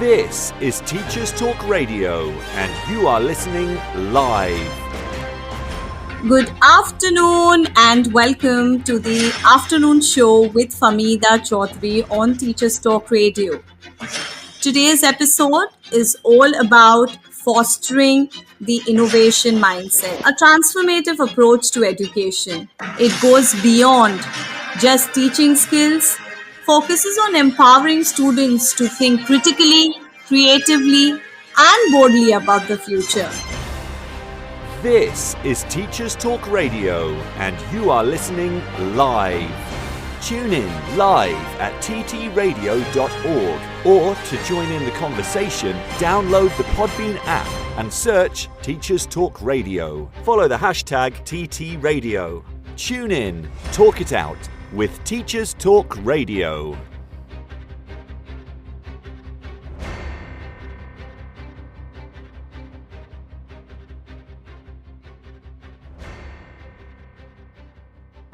This is Teachers Talk Radio, and you are listening live. Good afternoon and welcome to the afternoon show with Famida Choudhary on Teachers Talk Radio. Today's episode is all about fostering the innovation mindset, a transformative approach to education. It goes beyond just teaching skills, focuses on empowering students to think critically, creatively, and boldly about the future. This is Teachers Talk Radio, and you are listening live. Tune in live at ttradio.org, or to join in the conversation, download the Podbean app and search Teachers Talk Radio. Follow the hashtag TTRadio. Tune in, talk it out with Teachers Talk Radio.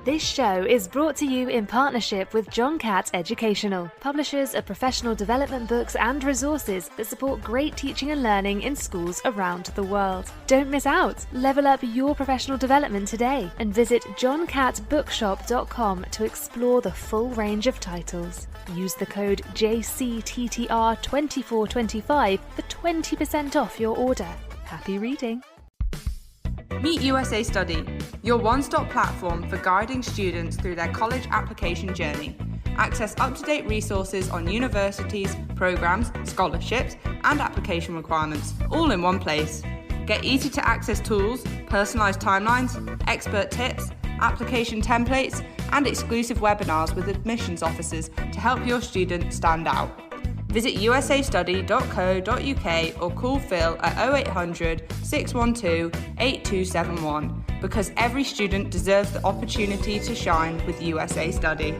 This show is brought to you in partnership with John Catt Educational, publishers of professional development books and resources that support great teaching and learning in schools around the world. Don't miss out. Level up your professional development today and visit johncattbookshop.com to explore the full range of titles. Use the code JCTTR2425 for 20% off your order. Happy reading. Meet USA Study, your one-stop platform for guiding students through their college application journey. Access up-to-date resources on universities, programs, scholarships, and application requirements, all in one place. Get easy-to-access tools, personalised timelines, expert tips, application templates, and exclusive webinars with admissions officers to help your student stand out. Visit usastudy.co.uk or call Phil at 0800 612 8271 because every student deserves the opportunity to shine with USA Study.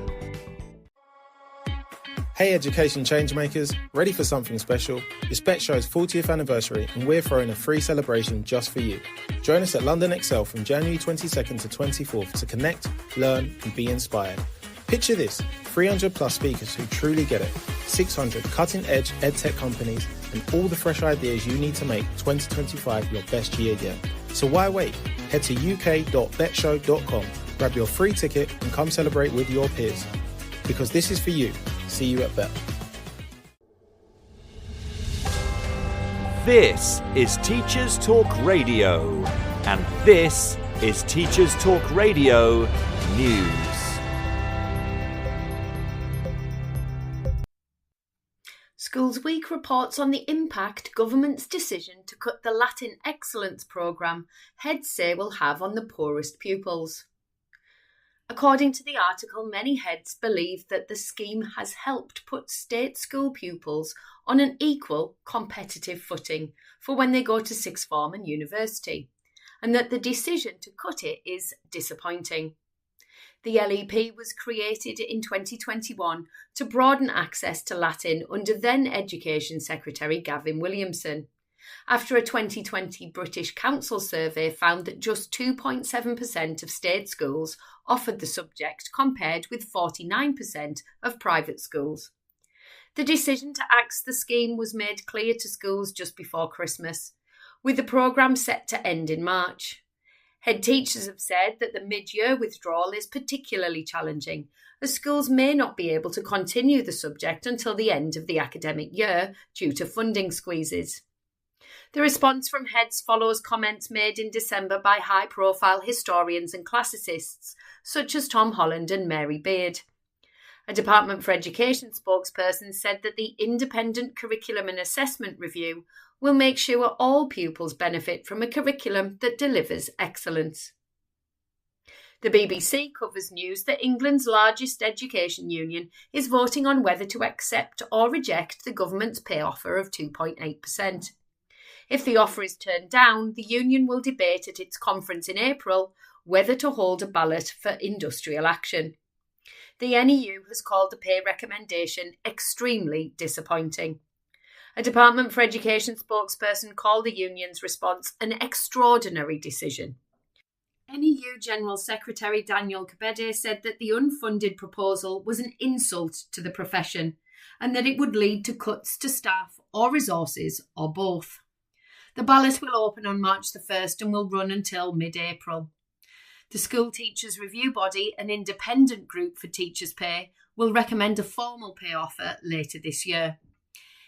Hey Education Changemakers, ready for something special? It's Bet Show's 40th anniversary and we're throwing a free celebration just for you. Join us at London Excel from January 22nd to 24th to connect, learn and be inspired. Picture this, 300 plus speakers who truly get it, 600 cutting-edge edtech companies, and all the fresh ideas you need to make 2025 your best year yet. So why wait? Head to uk.betshow.com, grab your free ticket and come celebrate with your peers. Because this is for you. See you at Bet. This is Teachers Talk Radio, and this is Teachers Talk Radio News. Schools Week reports on the impact government's decision to cut the Latin Excellence programme heads say will have on the poorest pupils. According to the article, many heads believe that the scheme has helped put state school pupils on an equal competitive footing for when they go to sixth form and university, and that the decision to cut it is disappointing. The LEP was created in 2021 to broaden access to Latin under then Education Secretary Gavin Williamson, after a 2020 British Council survey found that just 2.7% of state schools offered the subject compared with 49% of private schools. The decision to axe the scheme was made clear to schools just before Christmas, with the programme set to end in March. Head teachers have said that the mid-year withdrawal is particularly challenging, as schools may not be able to continue the subject until the end of the academic year due to funding squeezes. The response from heads follows comments made in December by high-profile historians and classicists, such as Tom Holland and Mary Beard. A Department for Education spokesperson said that the Independent Curriculum and Assessment Review will make sure all pupils benefit from a curriculum that delivers excellence. The BBC covers news that England's largest education union is voting on whether to accept or reject the government's pay offer of 2.8%. If the offer is turned down, the union will debate at its conference in April whether to hold a ballot for industrial action. The NEU has called the pay recommendation extremely disappointing. A Department for Education spokesperson called the union's response an extraordinary decision. NEU General Secretary Daniel Kebede said that the unfunded proposal was an insult to the profession and that it would lead to cuts to staff or resources or both. The ballot will open on March the 1st and will run until mid-April. The School Teachers Review Body, an independent group for teachers' pay, will recommend a formal pay offer later this year.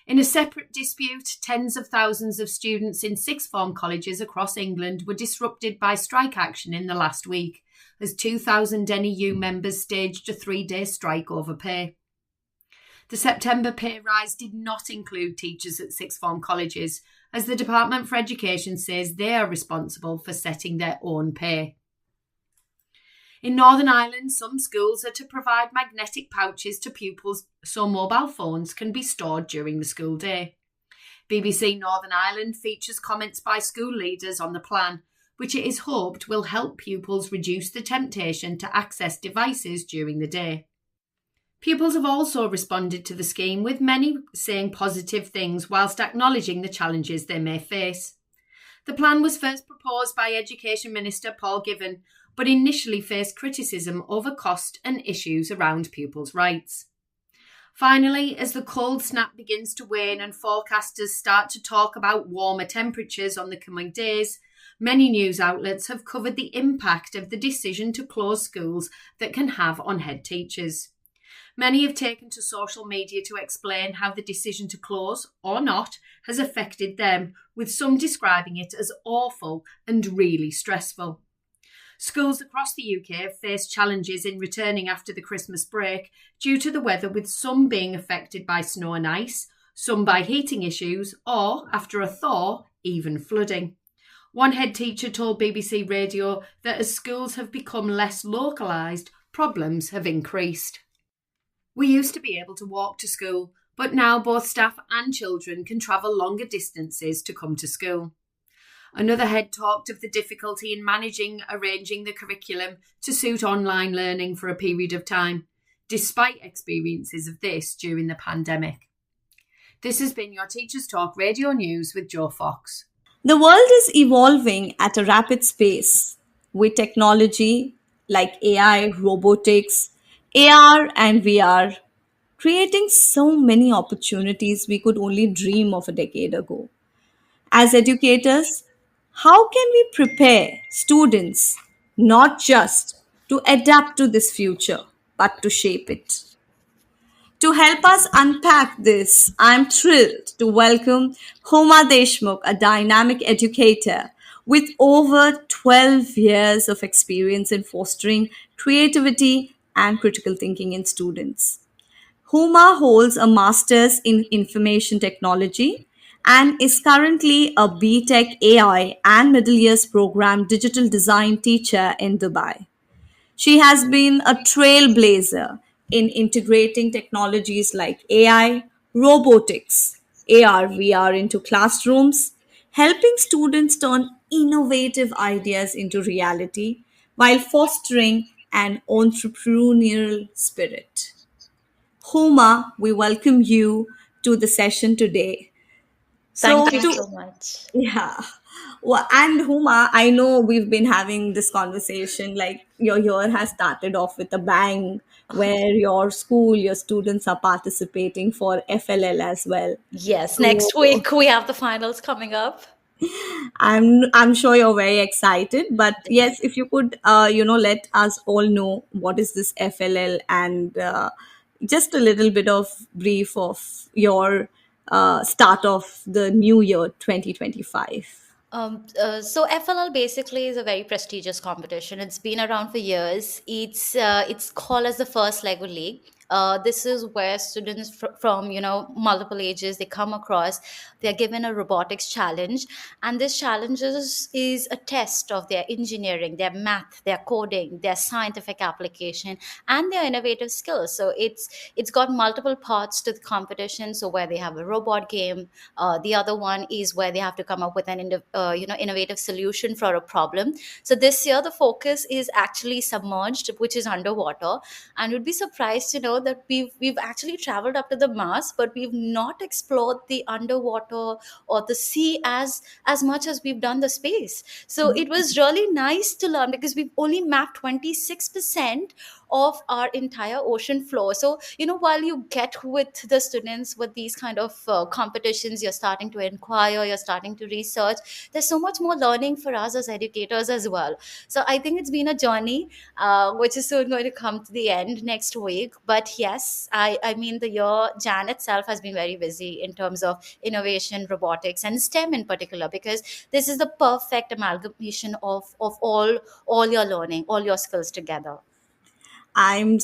In a separate dispute, tens of thousands of students in sixth form colleges across England were disrupted by strike action in the last week, as 2,000 NEU members staged a 3-day strike over pay. The September pay rise did not include teachers at sixth form colleges, as the Department for Education says they are responsible for setting their own pay. In Northern Ireland, some schools are to provide magnetic pouches to pupils so mobile phones can be stored during the school day. BBC Northern Ireland features comments by school leaders on the plan, which it is hoped will help pupils reduce the temptation to access devices during the day. Pupils have also responded to the scheme, with many saying positive things whilst acknowledging the challenges they may face. The plan was first proposed by Education Minister Paul Givan, but initially faced criticism over cost and issues around pupils' rights. Finally, as the cold snap begins to wane and forecasters start to talk about warmer temperatures on the coming days, many news outlets have covered the impact of the decision to close schools that can have on head teachers. Many have taken to social media to explain how the decision to close, or not, has affected them, with some describing it as awful and really stressful. Schools across the UK have faced challenges in returning after the Christmas break due to the weather, with some being affected by snow and ice, some by heating issues, or, after a thaw, even flooding. One head teacher told BBC Radio that as schools have become less localised, problems have increased. We used to be able to walk to school, but now both staff and children can travel longer distances to come to school. Another head talked of the difficulty in arranging the curriculum to suit online learning for a period of time, despite experiences of this during the pandemic. This has been your Teachers Talk Radio News with Jo Fox. The world is evolving at a rapid pace with technology like AI, robotics, AR, and VR, creating so many opportunities we could only dream of a decade ago. As educators, how can we prepare students not just to adapt to this future, but to shape it? To help us unpack this, I'm thrilled to welcome Homa Deshmukh, a dynamic educator with over 12 years of experience in fostering creativity and critical thinking in students. Huma holds a master's in information technology and is currently a BTech AI and middle years program digital design teacher in Dubai. She has been a trailblazer in integrating technologies like AI, robotics, AR, VR into classrooms, helping students turn innovative ideas into reality while fostering an entrepreneurial spirit. Homa, we welcome you to the session today. Thank you To so much. yeah. Well, and Huma, I know we've been having this conversation like your year has started off with a bang where your school, your students are participating for FLL as well. Yes, next So week we have the finals coming up. I'm sure you're very excited. But yes, Yes. if you could let us all know what is this FLL and just a little bit of brief of your start of the new year 2025. So FLL basically is a very prestigious competition. It's been around for years. It's called as the first Lego League. This is where students from multiple ages they come across. They are given a robotics challenge, and this challenge is a test of their engineering, their math, their coding, their scientific application, and their innovative skills. So it's got multiple parts to the competition. So where they have a robot game, the other one is where they have to come up with an innovative solution for a problem. So this year the focus is actually submerged, which is underwater, and you'd be surprised to know that we've actually traveled up to the Mars, but we've not explored the underwater or the sea as much as we've done the space. So it was really nice to learn because we've only mapped 26% of our entire ocean floor. So while you get with the students with these kind of competitions, you're starting to inquire, you're starting to research. There's so much more learning for us as educators as well. So I think it's been a journey, which is soon going to come to the end next week. But yes, I mean, the year Jan itself has been very busy in terms of innovation, robotics, and STEM in particular, because this is the perfect amalgamation of all your learning, all your skills together. I'm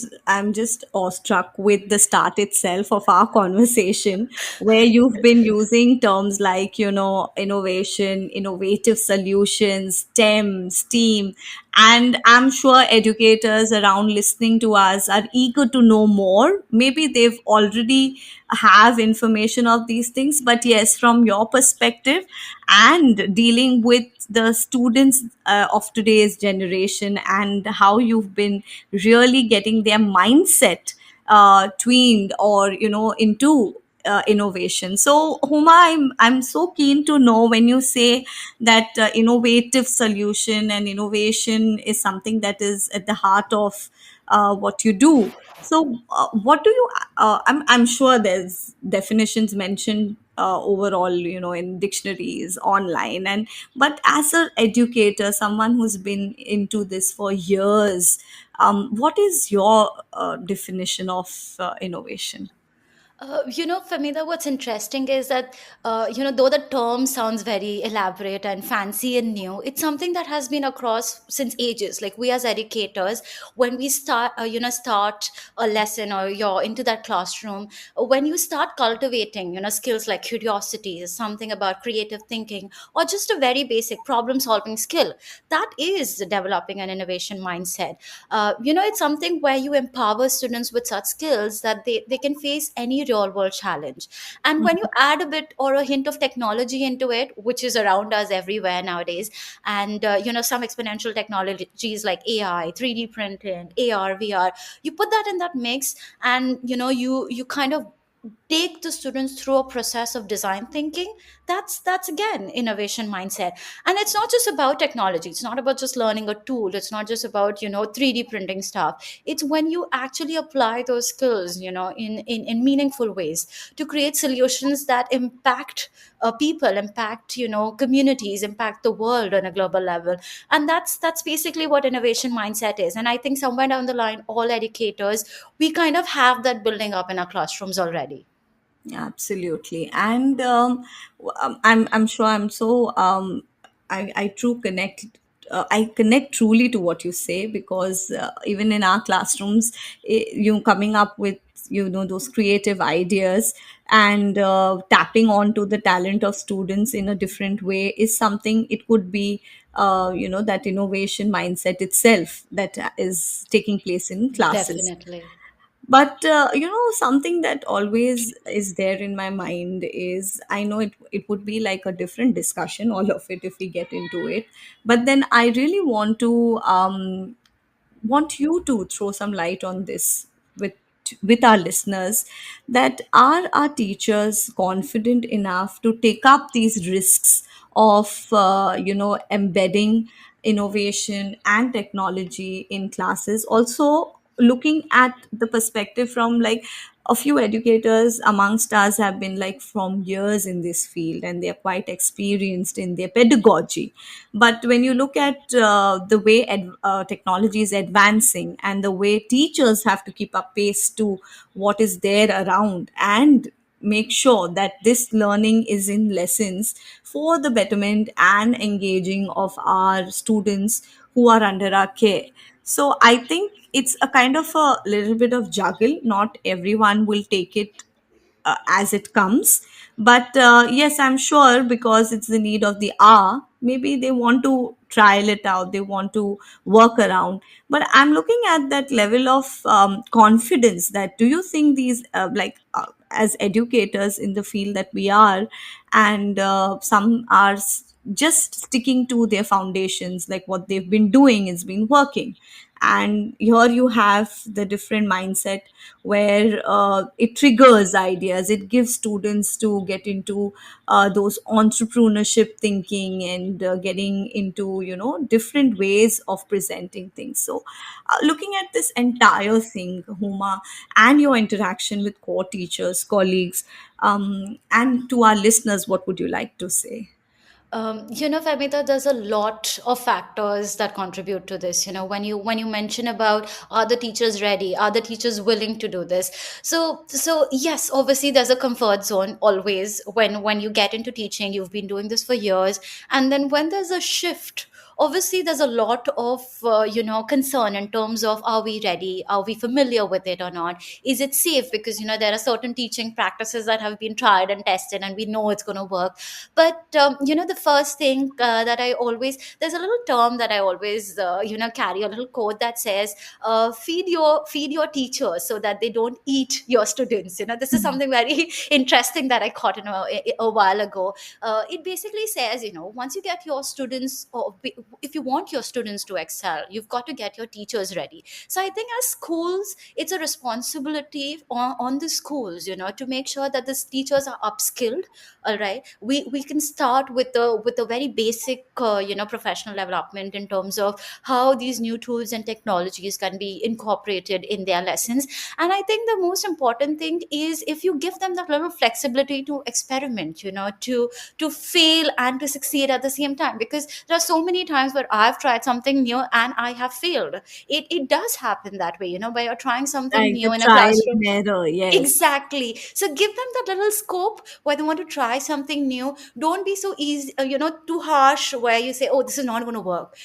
just awestruck with the start itself of our conversation, where you've been using terms like, innovation, innovative solutions, STEM, STEAM, and I'm sure educators around listening to us are eager to know more. Maybe they've already have information of these things, but yes, from your perspective and dealing with the students of today's generation, and how you've been really getting their mindset tweened or into innovation. So Huma, I'm so keen to know, when you say that innovative solution and innovation is something that is at the heart of what you do. So what do you I'm sure there's definitions mentioned overall, in dictionaries online, and but as an educator, someone who's been into this for years, what is your definition of innovation? Famida, what's interesting is that, though the term sounds very elaborate and fancy and new, it's something that has been across since ages. Like, we as educators, when we start a lesson, or you're into that classroom, when you start cultivating, skills like curiosity, something about creative thinking, or just a very basic problem solving skill, that is developing an innovation mindset. It's something where you empower students with such skills that they can face any real world challenge. And when you add a bit or a hint of technology into it, which is around us everywhere nowadays, and some exponential technologies like AI, 3D printing, AR, VR, you put that in that mix, and you kind of take the students through a process of design thinking. That's again innovation mindset. And it's not just about technology, it's not about just learning a tool, it's not just about 3D printing stuff. It's when you actually apply those skills in meaningful ways to create solutions that impact people, impact communities, impact the world on a global level. And that's basically what innovation mindset is. And I think somewhere down the line, all educators, we kind of have that building up in our classrooms already. Absolutely, and I'm sure I'm so I true connect. I connect truly to what you say, because even in our classrooms, you coming up with those creative ideas, and tapping onto the talent of students in a different way is something. It could be that innovation mindset itself that is taking place in classes. Definitely. But something that always is there in my mind is, I know it would be like a different discussion, all of it, if we get into it. But then I really want you to throw some light on this with our listeners, that are our teachers confident enough to take up these risks of embedding innovation and technology in classes, also looking at the perspective from, like, a few educators amongst us have been like from years in this field, and they're quite experienced in their pedagogy. But when you look at the way technology is advancing, and the way teachers have to keep up pace to what is there around, and make sure that this learning is in lessons for the betterment and engaging of our students who are under our care. So I think it's a kind of a little bit of juggle. Not everyone will take it as it comes. But yes, I'm sure, because it's the need of the hour, maybe they want to trial it out, they want to work around. But I'm looking at that level of confidence, that do you think these, as educators in the field that we are, and some are just sticking to their foundations, like what they've been doing has been working, And here you have the different mindset where it triggers ideas, it gives students to get into those entrepreneurship thinking, and getting into different ways of presenting things. So looking at this entire thing, Huma, and your interaction with core teachers, colleagues, and to our listeners, what would you like to say? Famita, there's a lot of factors that contribute to this. When you mention about, are the teachers ready? Are the teachers willing to do this? So yes, obviously there's a comfort zone always when you get into teaching. You've been doing this for years, and then when there's a shift, obviously there's a lot of concern in terms of, are we ready? Are we familiar with it or not? Is it safe? Because there are certain teaching practices that have been tried and tested, and we know it's going to work. But the first thing that I always, there's a little term that I always carry a little quote that says, feed your teachers so that they don't eat your students. This is something very interesting that I caught a while ago. It basically says, once you get your students, or if you want your students to excel, you've got to get your teachers ready. So I think as schools, it's a responsibility on the schools, to make sure that the teachers are upskilled. All right, we can start with a very basic professional development in terms of how these new tools and technologies can be incorporated in their lessons. And I think the most important thing is, if you give them that little flexibility to experiment, to fail and to succeed at the same time. Because there are so many times where I've tried something new and I have failed. It does happen that way, where you're trying something Like the new in a trial classroom. and error, yes. Exactly. So give them that little scope where they want to try something new. Don't be so easy, too harsh, where you say, oh, this is not going to work.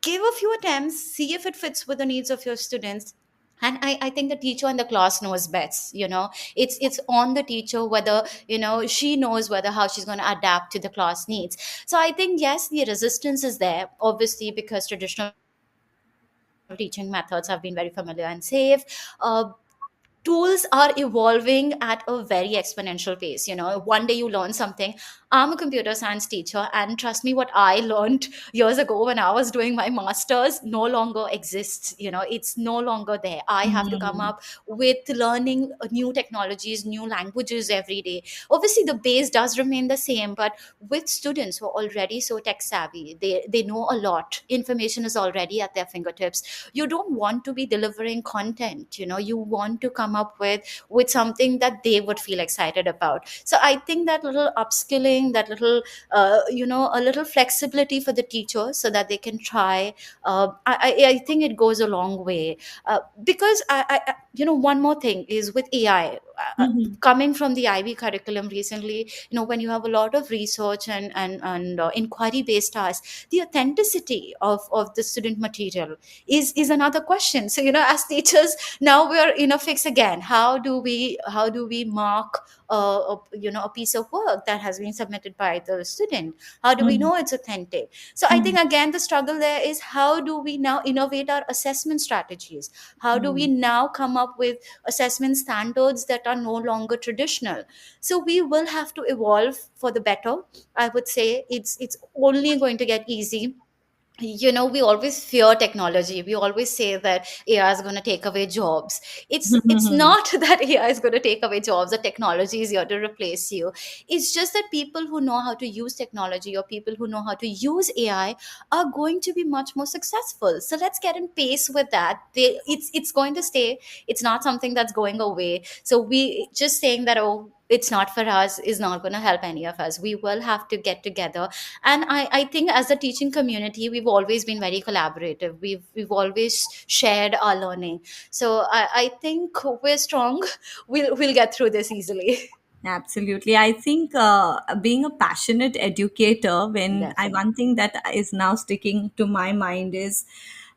Give a few attempts, see if it fits with the needs of your students. And I think the teacher in the class knows best. It's on the teacher whether she knows whether how she's going to adapt to the class needs. So I think, yes, the resistance is there, obviously, because traditional teaching methods have been very familiar and safe. Tools are evolving at a very exponential pace. One day you learn something. I'm a computer science teacher, and trust me, what I learned years ago when I was doing my masters no longer exists. It's no longer there. I have to come Mhm. up with learning new technologies, new languages every day. Obviously the base does remain the same, but with students who are already so tech savvy, they know a lot. Information is already at their fingertips. You don't want to be delivering content. You want to come up with something that they would feel excited about. So I think that little upskilling, that little a little flexibility for the teachers so that they can try. I think it goes a long way. Because one more thing is with AI. Mhm. Coming from the IB curriculum recently, when you have a lot of research and inquiry based tasks, the authenticity of the student material is another question. So as teachers, now we're in a fix again. How do we mark a piece of work that has been submitted by the student? How do we Mhm. know it's authentic? So I think Mhm. again the struggle there is, how do we now innovate our assessment strategies? How do we Mhm. now come up with assessment standards that are no longer traditional? So we will have to evolve for the better. I would say it's only going to get easy. We always fear technology. We always say that AI is going to take away jobs. It's Mhm. not that AI is going to take away jobs, that technology is here to replace you. It's just that people who know how to use technology, or people who know how to use AI, are going to be much more successful. So let's get in pace with that. It's going to stay. It's not something that's going away. So we just saying that, oh, it's not for us, is not going to help any of us. We will have to get together. And I think as a teaching community, we've always been very collaborative. We've always shared our learning. So I think we're strong. We'll get through this easily. Absolutely. I think being a passionate educator, one Definitely. thing that is now sticking to my mind is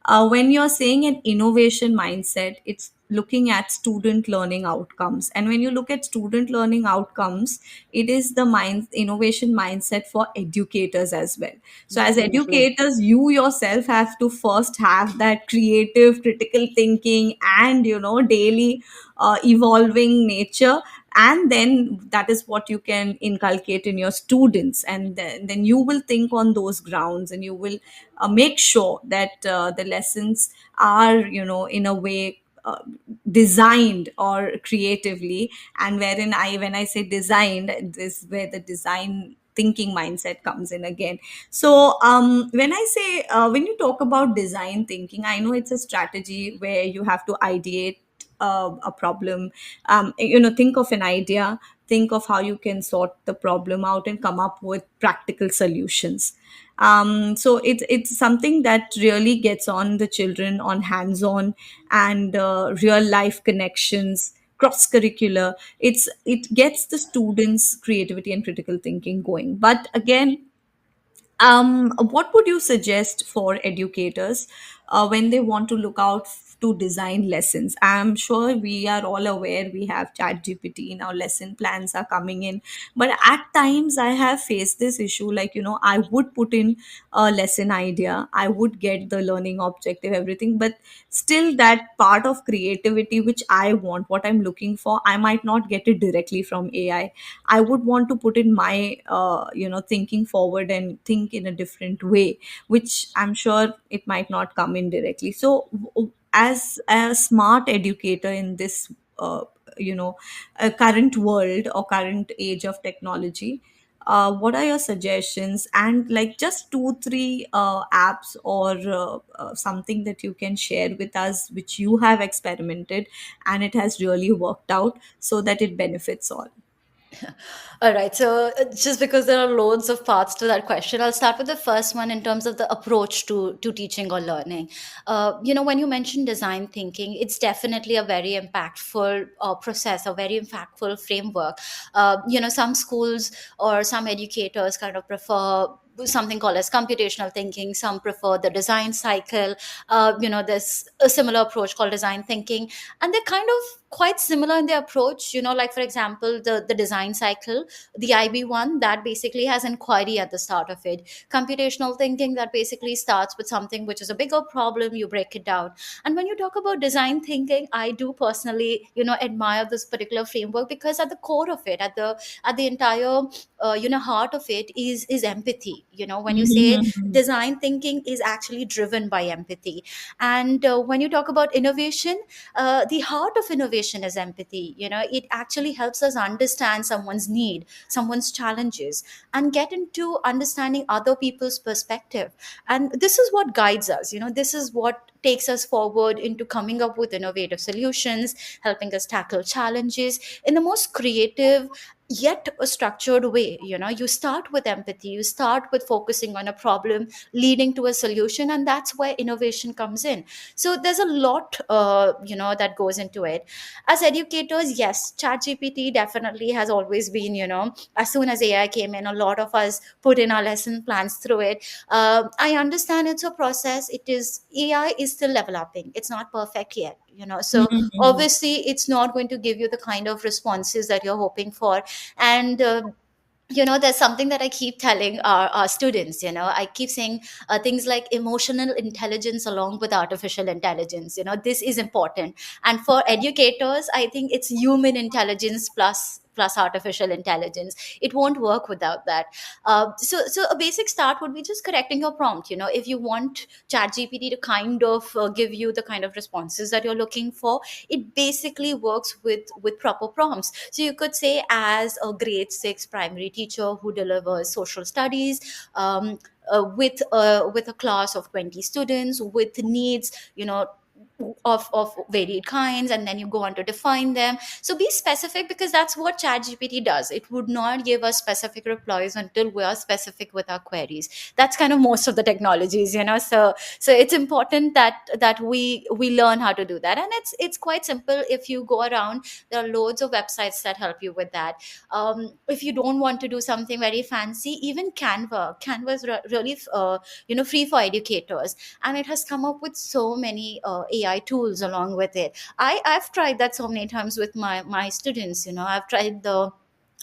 when you're saying an innovation mindset, it's looking at student learning outcomes. And when you look at student learning outcomes, it is the innovation mindset for educators as well. So as Definitely. educators, you yourself have to first have that creative, critical thinking, and daily evolving nature, and then that is what you can inculcate in your students, and then you will think on those grounds, and you will make sure that the lessons are, in a way, designed or creatively. And wherein I when I say designed, this where the design thinking mindset comes in again. So when I say when you talk about design thinking, I know it's a strategy where you have to ideate a problem, think of an idea, think of how you can sort the problem out and come up with practical solutions. So it's something that really gets on the children on hands-on and real life connections, cross curricular. It gets the students creativity and critical thinking going. But again, what would you suggest for educators when they want to look out to design lessons? I'm sure we are all aware we have chat gpt, now lesson plans are coming in, but at times I have faced this issue, like, I would put in a lesson idea, I would get the learning objective, everything, but still that part of creativity which I want, what I'm looking for, I might not get it directly from ai. I would want to put in my thinking forward and think in a different way, which I'm sure it might not come in directly. So as a smart educator in this current world or current age of technology, what are your suggestions, and like just two three apps or something that you can share with us which you have experimented and it has really worked out so that it benefits all? All right. So, just because there are loads of parts to that question, I'll start with the first one in terms of the approach to teaching or learning. When you mention design thinking, it's definitely a very impactful process, a very impactful framework. Some schools or some educators kind of prefer something called as computational thinking. Some prefer the design cycle. There's a similar approach called design thinking, and they're kind of quite similar in their approach. Like for example, the design cycle, the IB one, that basically has inquiry at the start of it. Computational thinking, that basically starts with something which is a bigger problem, you break it down. And when you talk about design thinking, I do personally admire this particular framework, because at the core of it, at the entire heart of it is empathy. When you say Mhm. design thinking is actually driven by empathy. And when you talk about innovation, the heart of innovation is empathy. It actually helps us understand someone's need, someone's challenges, and get into understanding other people's perspective. And this is what guides us. This is what takes us forward into coming up with innovative solutions, helping us tackle challenges in the most creative yet a structured way. You start with empathy, you start with focusing on a problem leading to a solution, and that's where innovation comes in. So there's a lot that goes into it. As educators, yes, ChatGPT definitely has always been, as soon as AI came in, a lot of us put in our lesson plans through it. I understand it's a process. It is, AI is still developing, it's not perfect yet. So Mhm. obviously it's not going to give you the kind of responses that you're hoping for. And there's something that I keep telling our students. I keep saying things like emotional intelligence along with artificial intelligence. This is important. And for educators, I think it's human intelligence plus artificial intelligence. It won't work without that. So a basic start would be just correcting your prompt. If you want ChatGPT to kind of give you the kind of responses that you're looking for, it basically works with proper prompts. So you could say, as a grade 6 primary teacher who delivers social studies, with a class of 20 students with needs, of varied kinds, and then you go on to define them. So be specific, because that's what ChatGPT does. It would not give us specific replies until we are specific with our queries. That's kind of most of the technologies. So it's important that we learn how to do that. And it's quite simple. If you go around, there are loads of websites that help you with that. If you don't want to do something very fancy, even Canva is really free for educators, and it has come up with so many AI tools along with it. I've tried that so many times with my students. I've tried the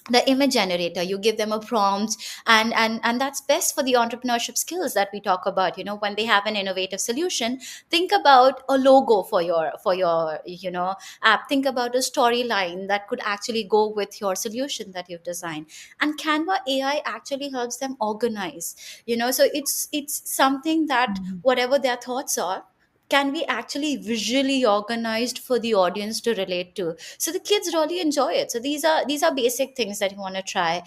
the image generator. You give them a prompt, and that's best for the entrepreneurship skills that we talk about. When they have an innovative solution, think about a logo for your app. Think about a storyline that could actually go with your solution that you've designed. And Canva AI actually helps them organize. So it's something that whatever their thoughts are can be actually visually organized for the audience to relate to, so the kids really enjoy it. So these are basic things that you want to try.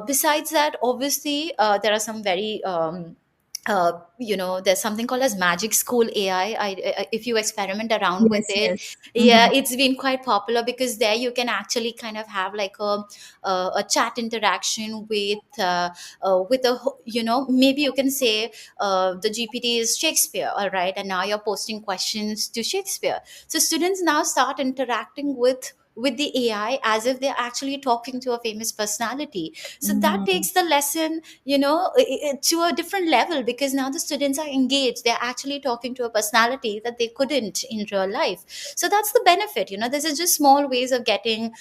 Besides that, obviously, there are some very there's something called as Magic School AI. If you experiment around with Yes, it, yes. yeah, it's been quite popular, because there you can actually kind of have like a chat interaction with maybe you can say the GPT is Shakespeare, all right, and now you're posting questions to Shakespeare. So students now start interacting with the AI as if they're actually talking to a famous personality. So that takes the lesson, to a different level, because now the students are engaged. They're actually talking to a personality that they couldn't in real life. So that's the benefit. This is just small ways of getting,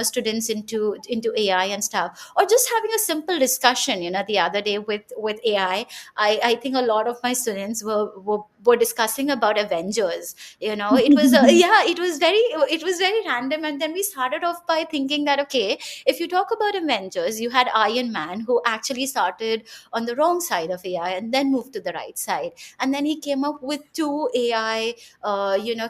students into AI and stuff, or just having a simple discussion. The other day with AI, I think a lot of my students were discussing about Avengers. It was yeah, it was very random, and then we started off by thinking that, okay, if you talk about Avengers, you had Iron Man, who actually started on the wrong side of AI and then moved to the right side, and then he came up with two AI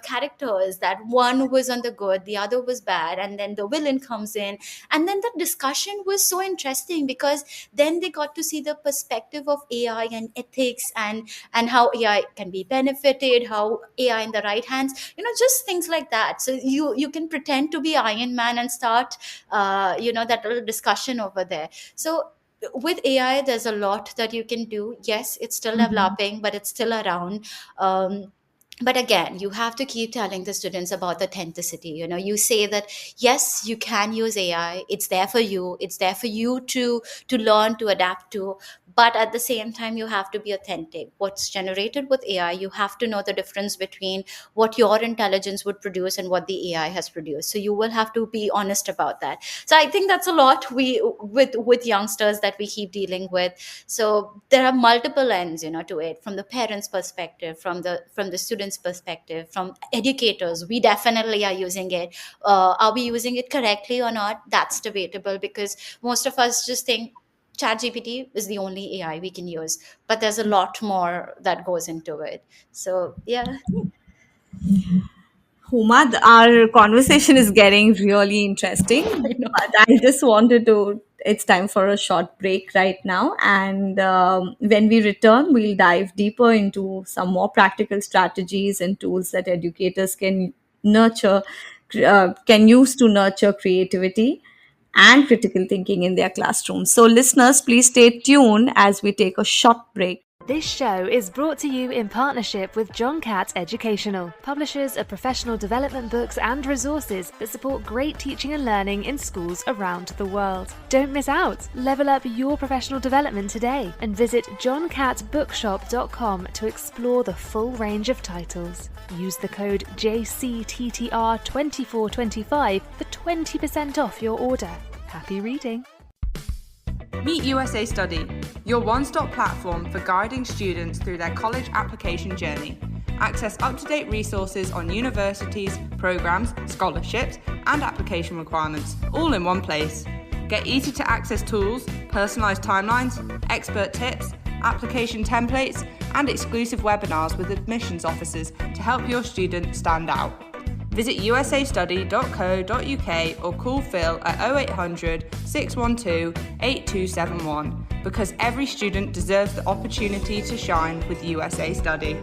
characters, that one was on the good, the other was bad, and then the villain comes in. And then the discussion was so interesting, because then they got to see the perspective of AI and ethics, and how AI can be benefited, how AI in the right hands, just things like that. So you can pretend to be Iron Man and start that little discussion over there. So with AI, there's a lot that you can do. Yes, it's still developing, but it's still around. But again, you have to keep telling the students about the authenticity. You say that yes, you can use AI, it's there for you, to learn, to adapt to. But at the same time, you have to be authentic. What's generated with AI, you have to know the difference between what your intelligence would produce and what the AI has produced. So you will have to be honest about that. So I think that's a lot we with youngsters that we keep dealing with. So there are multiple ends, to it, from the parents' perspective, from the students' perspective, from educators. We definitely are using it. Are we using it correctly or not? That's debatable, because most of us just think ChatGPT is the only AI we can use, but there's a lot more that goes into it. So yeah. Huma, our conversation is getting really interesting, I know. but I just wanted to. It's time for a short break right now. And when we return, we'll dive deeper into some more practical strategies and tools that educators nurture, can use to nurture creativity and critical thinking in their classrooms. So, listeners, please stay tuned as we take a short break. This show is brought to you in partnership with John Catt Educational, publishers of professional development books and resources that support great teaching and learning in schools around the world. Don't miss out. Level up your professional development today and visit johncattbookshop.com to explore the full range of titles. Use the code JCTTR2425 for 20% off your order. Happy reading. Meet USA Study, your one-stop platform for guiding students through their college application journey. Access up-to-date resources on universities, programs, scholarships, and application requirements, all in one place. Get easy-to-access tools, personalized timelines, expert tips, application templates, and exclusive webinars with admissions officers to help your student stand out. Visit usastudy.co.uk or call Phil at 0800 612 8271, because every student deserves the opportunity to shine with USA Study.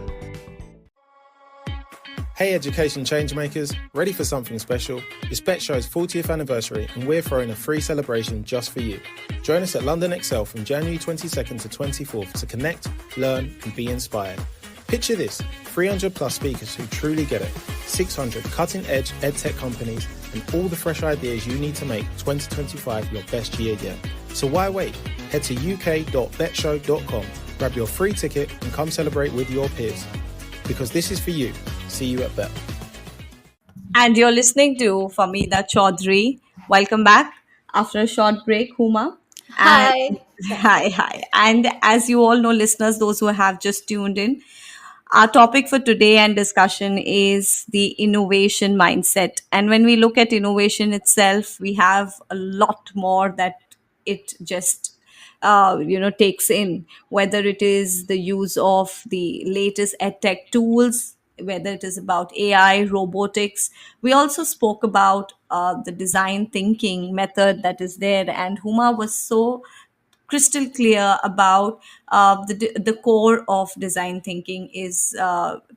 Hey education changemakers, ready for something special? It's Bet Show's 40th anniversary and we're throwing a free celebration just for you. Join us at London Excel from January 22nd to 24th to connect, learn and be inspired. Picture this, 300 plus speakers who truly get it, 600 cutting-edge edtech companies, and all the fresh ideas you need to make 2025 your best year yet. So why wait? Head to uk.betshow.com, grab your free ticket and come celebrate with your peers. Because this is for you. See you at Bet. And you're listening to Famida Chaudhary. Welcome back after a short break, Huma. And Hi. hi, hi. And as you all know, listeners, those who have just tuned in, our topic for today and discussion is the innovation mindset. And when we look at innovation itself, we have a lot more that it just takes in, whether it is the use of the latest edtech tools, whether it is about AI, robotics. We also spoke about the design thinking method that is there, and Huma was so crystal clear about the core of design thinking is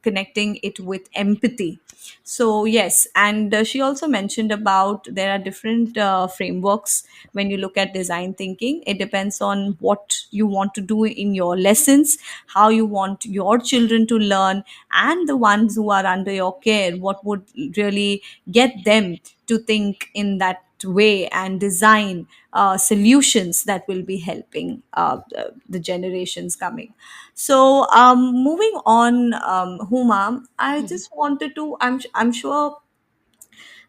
connecting it with empathy. So yes, and she also mentioned about there are different frameworks when you look at design thinking. It depends on what you want to do in your lessons, how you want your children to learn, and the ones who are under your care, what would really get them to think in that way and design solutions that will be helping the generations coming. So moving on, Huma, I Mhm. just wanted to, I'm sure,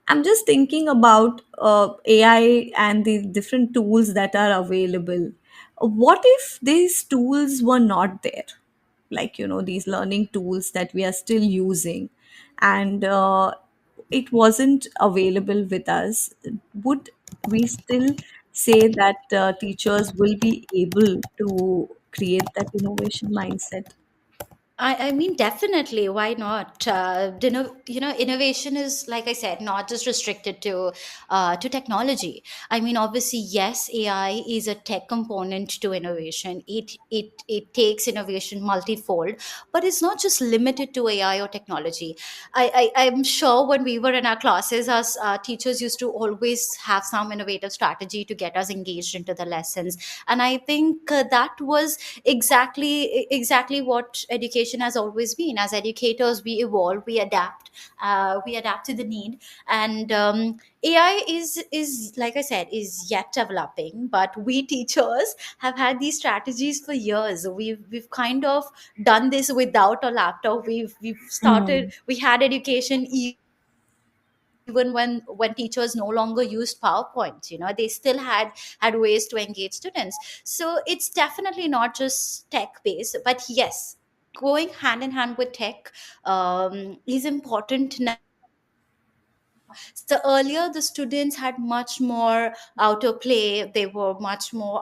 I'm just thinking about AI and the different tools that are available. What if these tools were not there? Like, these learning tools that we are still using, and it wasn't available with us. Would we still say that teachers will be able to create that innovation mindset? I mean, definitely. Why not? Innovation is, like I said, not just restricted to technology. I mean, obviously, yes, AI is a tech component to innovation. It takes innovation multifold, but it's not just limited to AI or technology. I'm sure when we were in our classes, us teachers used to always have some innovative strategy to get us engaged into the lessons, and I think that was exactly what education has always been. As educators, we evolve, we adapt to the need, and AI is like I said, is yet developing, but we teachers have had these strategies for years. We've kind of done this without a laptop. We've started, Mm. we had education even when teachers no longer used PowerPoint. They still had ways to engage students. So it's definitely not just tech based, but yes, going hand in hand with tech is important now. So earlier, the students had much more outer play. They were much more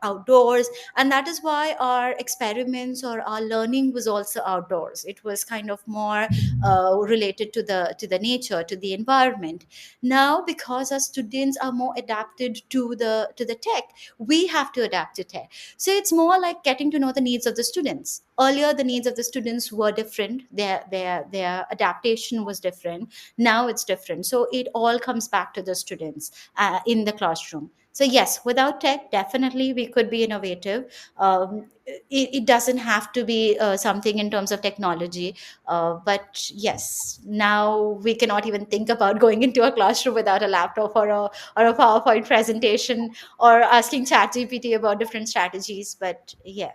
outdoors, and that is why our experiments or our learning was also outdoors. It was kind of more related to the nature, to the environment. Now, because our students are more adapted to the tech, we have to adapt to tech. So it's more like getting to know the needs of the students. Earlier, the needs of the students were different. Their adaptation was different. Now it's different, so it all comes back to the students in the classroom. So yes, without tech, definitely we could be innovative. It doesn't have to be something in terms of technology, but yes, now we cannot even think about going into a classroom without a laptop or a PowerPoint presentation or asking ChatGPT about different strategies. But yeah.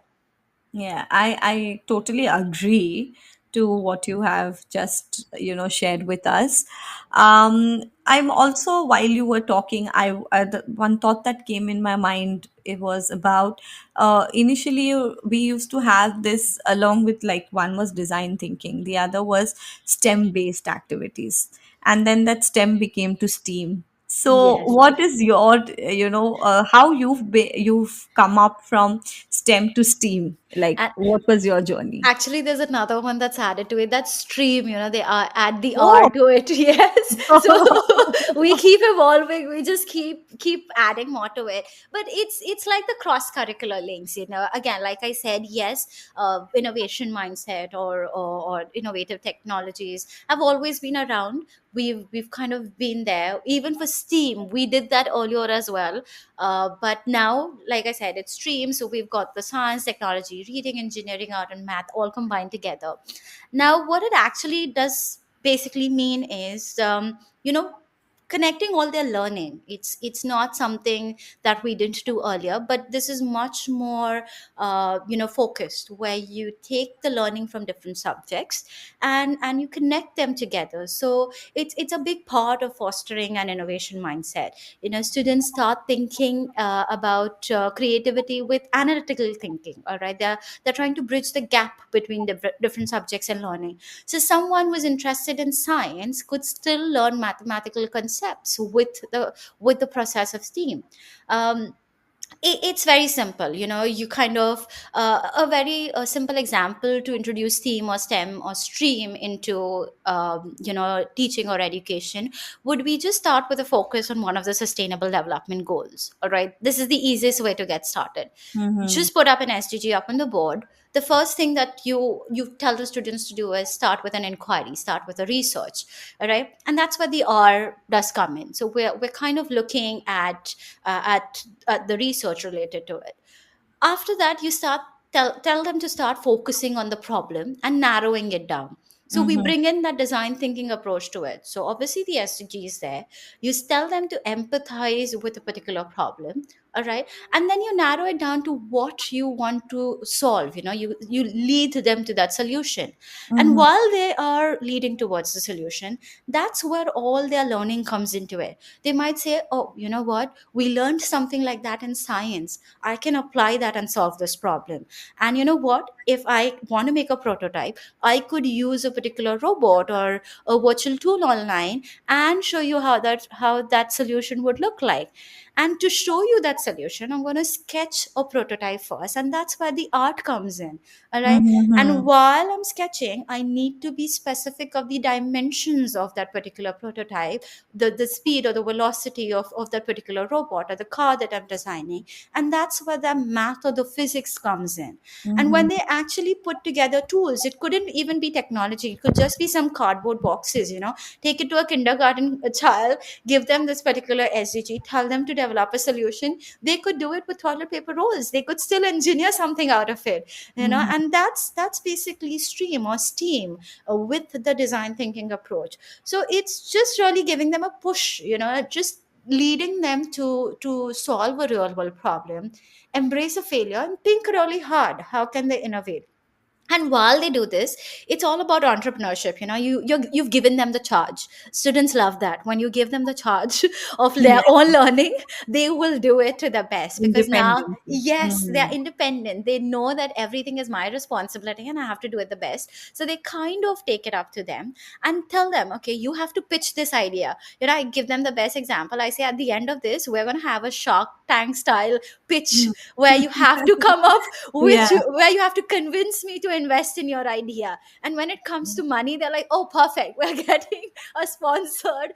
Yeah, I totally agree to what you have just, shared with us. I'm also, while you were talking, the one thought that came in my mind, it was about initially we used to have this along with, like, one was design thinking, the other was STEM based activities, and then that STEM became to STEAM. So, Yes. what is your, how you've come up from STEM to STEAM? Like, what was your journey? Actually, there's another one that's added to it. That's stream. They are add the Oh, R to it. Yes. So we keep evolving. We just keep adding more to it. But it's like the cross curricular links. Again, like I said, yes, innovation mindset or innovative technologies have always been around. We've kind of been there. Even for STEAM, we did that earlier as well. But now, like I said, it's stream. So we've got the science, technology, reading, engineering, art, and math all combined together. Now, what it actually does basically mean is, connecting all their learning. It's not something that we didn't do earlier, but this is much more focused, where you take the learning from different subjects and you connect them together. So it's a big part of fostering an innovation mindset. Students start thinking about creativity with analytical thinking. All right, they're trying to bridge the gap between different subjects and learning. So someone who is interested in science could still learn mathematical concepts with the process of STEAM. um, it's very simple. You kind of a very simple example to introduce theme or STEM or stream into teaching or education would be just start with a focus on one of the sustainable development goals. All right, this is the easiest way to get started. Mm-hmm. Just put up an SDG up on the board. The first thing that you tell the students to do is start with an inquiry, start with a research. All right, and that's where the R does come in. So we're kind of looking at the research related to it. After that, you tell them to start focusing on the problem and narrowing it down. So we Mm-hmm. bring in that design thinking approach to it. So obviously the SDG is there. You tell them to empathize with a particular problem. All right, and then you narrow it down to what you want to solve. You lead them to that solution. And Mm-hmm. while they are leading towards the solution, that's where all their learning comes into it. They might say, oh, you know what, we learned something like that in science. I can apply that and solve this problem. And you know what? If I want to make a prototype, I could use a particular robot or a virtual tool online and show you how that solution would look like. And to show you that solution, I'm going to sketch a prototype first, and that's where the art comes in. All right. And Mm-hmm. while I'm sketching, I need to be specific of the dimensions of that particular prototype, the speed or the velocity of that particular robot or the car that I'm designing. And that's where the math or the physics comes in. And when Mm-hmm. they actually put together tools, it couldn't even be technology, it could just be some cardboard boxes. Take it to a kindergarten child, give them this particular SDG, tell them to develop a solution. They could do it with toilet paper rolls, they could still engineer something out of it. And that's basically stream or STEAM with the design thinking approach. So it's just really giving them a push, just leading them to solve a real world problem, embrace a failure, and think really hard how can they innovate. And while they do this, it's all about entrepreneurship. You've given them the charge. Students love that when you give them the charge of their Yeah. own learning. They will do it to the best, because now, Independently. yes, they're Mm-hmm. independent. They know that everything is my responsibility and I have to do it the best. So they kind of take it up to them and tell them, okay, you have to pitch this idea. I give them the best example. I say, at the end of this, we're going to have a Shark Tank style pitch where you have to come up Yeah. where you have to convince me to invest in your idea. And when it comes to money, they're like, oh, perfect, we're getting a sponsored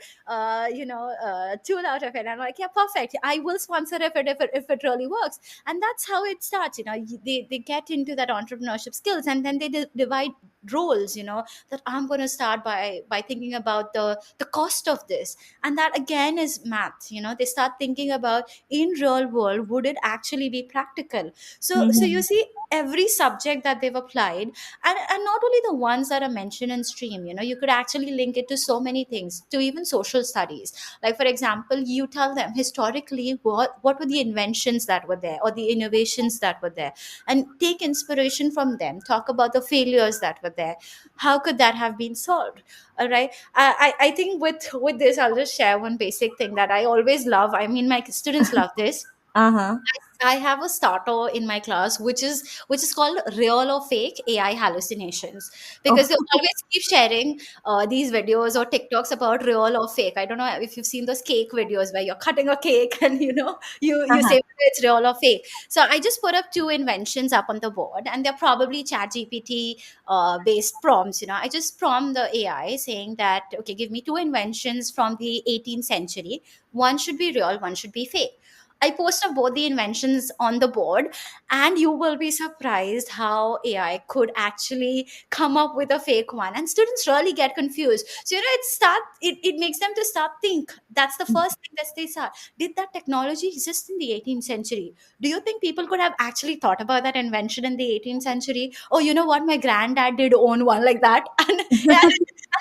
tool out of it. And I'm like, yeah, perfect, I will sponsor if it really works. And that's how it starts. They get into that entrepreneurship skills, and then they divide roles. That I'm going to start by thinking about the cost of this. And that again is math. They start thinking about, in real world, would it actually be practical? So you Mm-hmm. see, every subject that they've applied, and not only the ones that are mentioned in stream. You could actually link it to so many things, to even social studies. Like, for example, you tell them historically what were the inventions that were there, or the innovations that were there, and take inspiration from them. Talk about the failures that were there. How could that have been solved? All right. I think with this, I'll just share one basic thing that I always love. I mean, my students love this. Uh-huh. I have a starter in my class, which is called real or fake AI hallucinations, because they Oh. always keep sharing these videos or TikToks about real or fake. I don't know if you've seen those cake videos where you're cutting a cake and you Uh-huh. say whether it's real or fake. So I just put up two inventions up on the board, and they're probably ChatGPT based prompts. I just prompt the AI saying that, okay, give me two inventions from the 18th century. One should be real, one should be fake. I posted both the inventions on the board, and you will be surprised how AI could actually come up with a fake one. And students really get confused. So, it makes them to start think. That's the first thing that they start. Did that technology exist in the 18th century? Do you think people could have actually thought about that invention in the 18th century? Oh, you know what? My granddad did own one like that. And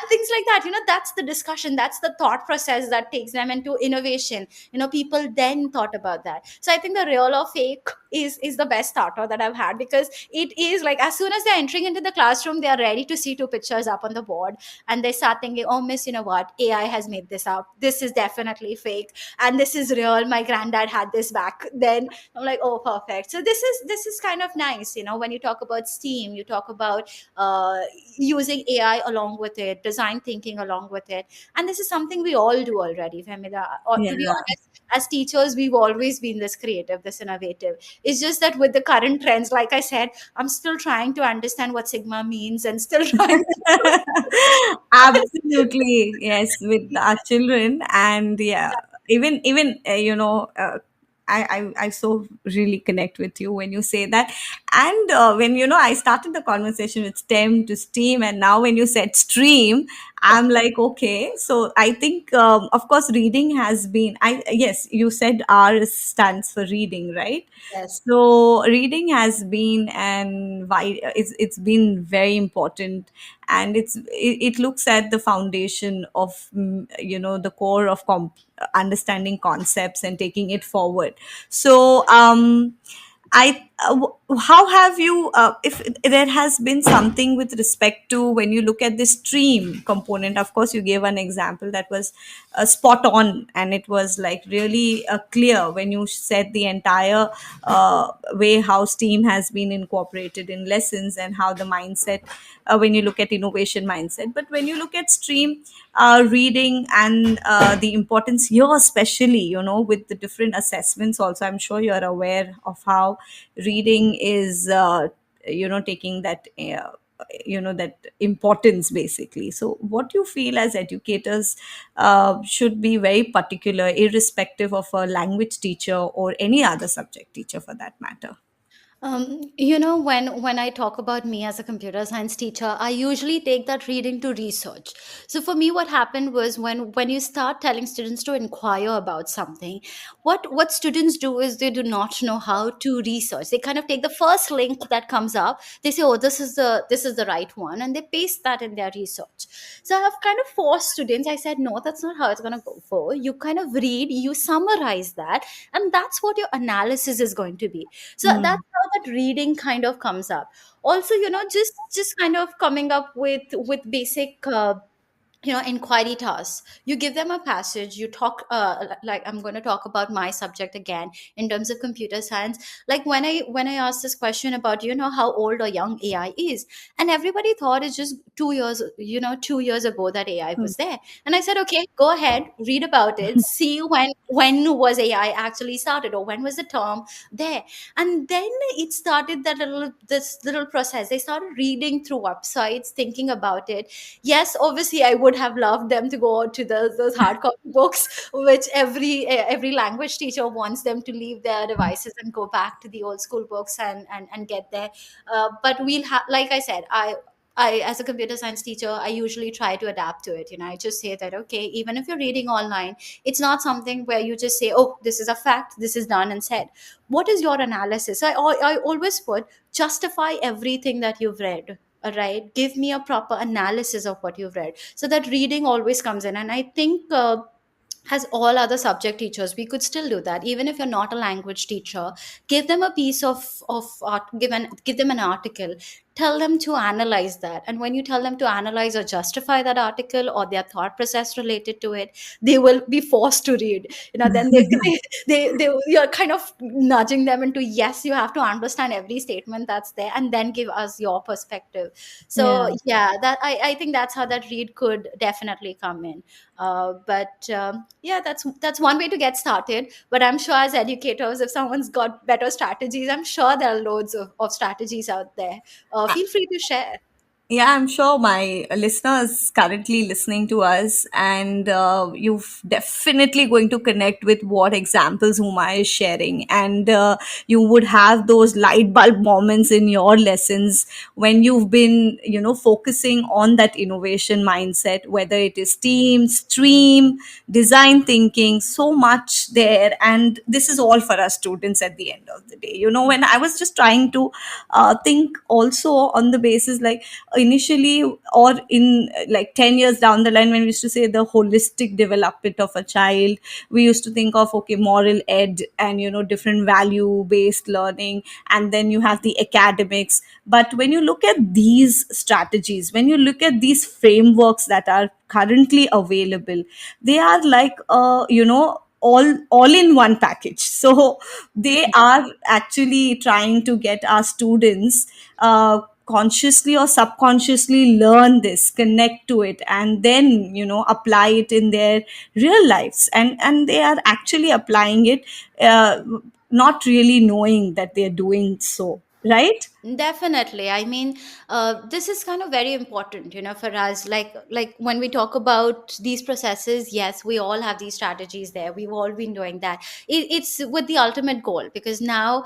things like that. That's the discussion. That's the thought process that takes them into innovation. People then thought about that. So I think the real or fake is the best starter that I've had, because it is like as soon as they're entering into the classroom, they are ready to see two pictures up on the board, and they start thinking, oh miss, you know what, AI has made this up, this is definitely fake, and this is real, my granddad had this back then. I'm like, oh perfect. So this is kind of nice. When you talk about STEAM, you talk about uh, using AI along with it, design thinking along with it, and this is something we all do already, Famida. Or Yeah. to be honest, as teachers, we've always been this creative, this innovative. It's just that with the current trends, like I said, I'm still trying to understand what Sigma means and still trying to. Absolutely, yes, with our children. And yeah, even I so really connect with you when you say that. And when I started the conversation with STEM to STEAM, and now when you said stream, I'm like, okay. So I think, of course, reading has been. I Yes, you said R stands for reading, right? Yes. So reading has been, and why it's been very important, and it looks at the foundation of, the core of understanding concepts and taking it forward. So how have you, if there has been something with respect to when you look at the stream component? Of course, you gave an example that was spot on, and it was like really clear when you said the entire way how STEAM has been incorporated in lessons, and how the mindset, when you look at innovation mindset. But when you look at stream reading, and the importance here, especially, with the different assessments also, I'm sure you're aware of how reading is taking that that importance basically. So what do you feel as educators should be very particular, irrespective of a language teacher or any other subject teacher for that matter? When I talk about me as a computer science teacher, I usually take that reading to research. So for me, what happened was, when you start telling students to inquire about something, what students do is they do not know how to research. They kind of take the first link that comes up. They say, "Oh, this is the right one," and they paste that in their research. So I have kind of forced students. I said, "No, that's not how it's gonna go for. You kind of read, you summarize that, and that's what your analysis is going to be." So that's how that reading kind of comes up. Also, just kind of coming up with basic inquiry tasks. You give them a passage, you talk, like I'm going to talk about my subject again in terms of computer science. Like when I asked this question about how old or young AI is, and everybody thought it's just 2 years, 2 years ago that AI was there. And I said, okay, go ahead, read about it, see when was AI actually started, or when was the term there. And then it started this little process. They started reading through websites, thinking about it. Yes, obviously I would have loved them to go to those hard copy books, which every language teacher wants them to leave their devices and go back to the old school books and get there. But we'll have, like I said, I, as a computer science teacher, I usually try to adapt to it. I just say that, okay, even if you're reading online, it's not something where you just say, oh, this is a fact, this is done and said. What is your analysis? I always put, justify everything that you've read. All right, give me a proper analysis of what you've read. So that reading always comes in. And I think, as all other subject teachers, we could still do that. Even if you're not a language teacher, give them a piece of art, give them an article, tell them to analyze that. And when you tell them to analyze or justify that article or their thought process related to it, they will be forced to read. Then you're kind of nudging them into, yes, you have to understand every statement that's there, and then give us your perspective. So Yeah. yeah, that I think that's how that read could definitely come in. But yeah, that's one way to get started. But I'm sure, as educators, if someone's got better strategies, I'm sure there are loads of strategies out there. Feel free to share. Yeah, I'm sure my listeners currently listening to us, and you've definitely going to connect with what examples Huma is sharing, and you would have those light bulb moments in your lessons when you've been, focusing on that innovation mindset, whether it is team, stream, design thinking, so much there, and this is all for us students at the end of the day. When I was just trying to think also on the basis like initially or in like 10 years down the line when we used to say the holistic development of a child, we used to think of okay, moral ed and different value based learning, and then you have the academics. But when you look at these strategies, when you look at these frameworks that are currently available, they are like all in one package. So they are actually trying to get our students consciously or subconsciously learn this, connect to it, and then apply it in their real lives, and they are actually applying it, not really knowing that they're doing so, right? Definitely. I mean, this is kind of very important, for us. Like when we talk about these processes, yes, we all have these strategies there. We've all been doing that. It's with the ultimate goal, because now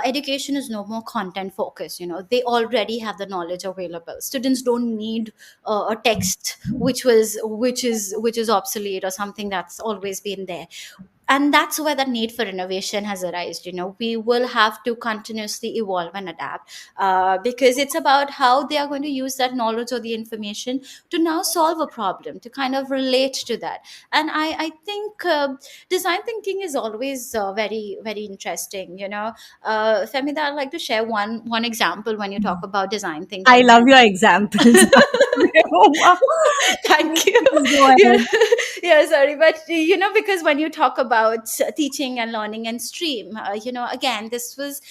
education is no more content focused. They already have the knowledge available. Students don't need a text which is obsolete or something that's always been there. And that's where the need for innovation has arisen. We will have to continuously evolve and adapt, because it's about how they are going to use that knowledge or the information to now solve a problem, to kind of relate to that. And I think design thinking is always very very interesting. Famida, I'd like to share one example when you talk about design I thinking. love your examples. Thank you. Please go Yeah, ahead. yeah, sorry, but because when you talk about teaching and learning and stream, again, this was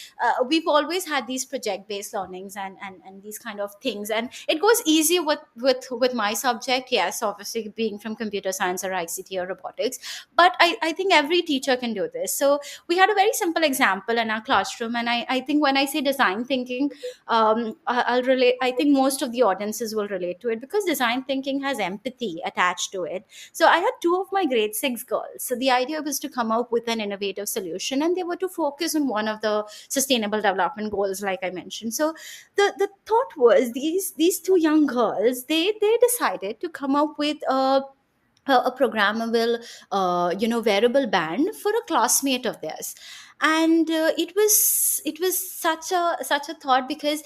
we've always had these project based learnings and these kind of things, and it goes easy with my subject. Yes, obviously being from computer science or ICT or robotics, but I think every teacher can do this. So we had a very simple example in our classroom, and I think when I say design thinking, I'll relate. I think most of the audiences will relate to it, because design thinking has empathy attached to it. So I had two of my grade six girls. So the idea was to come up with an innovative solution, and they were to focus on one of the sustainable development goals, like I mentioned. So the thought was, these two young girls, they decided to come up with a programmable wearable band for a classmate of theirs. And it was such a thought, because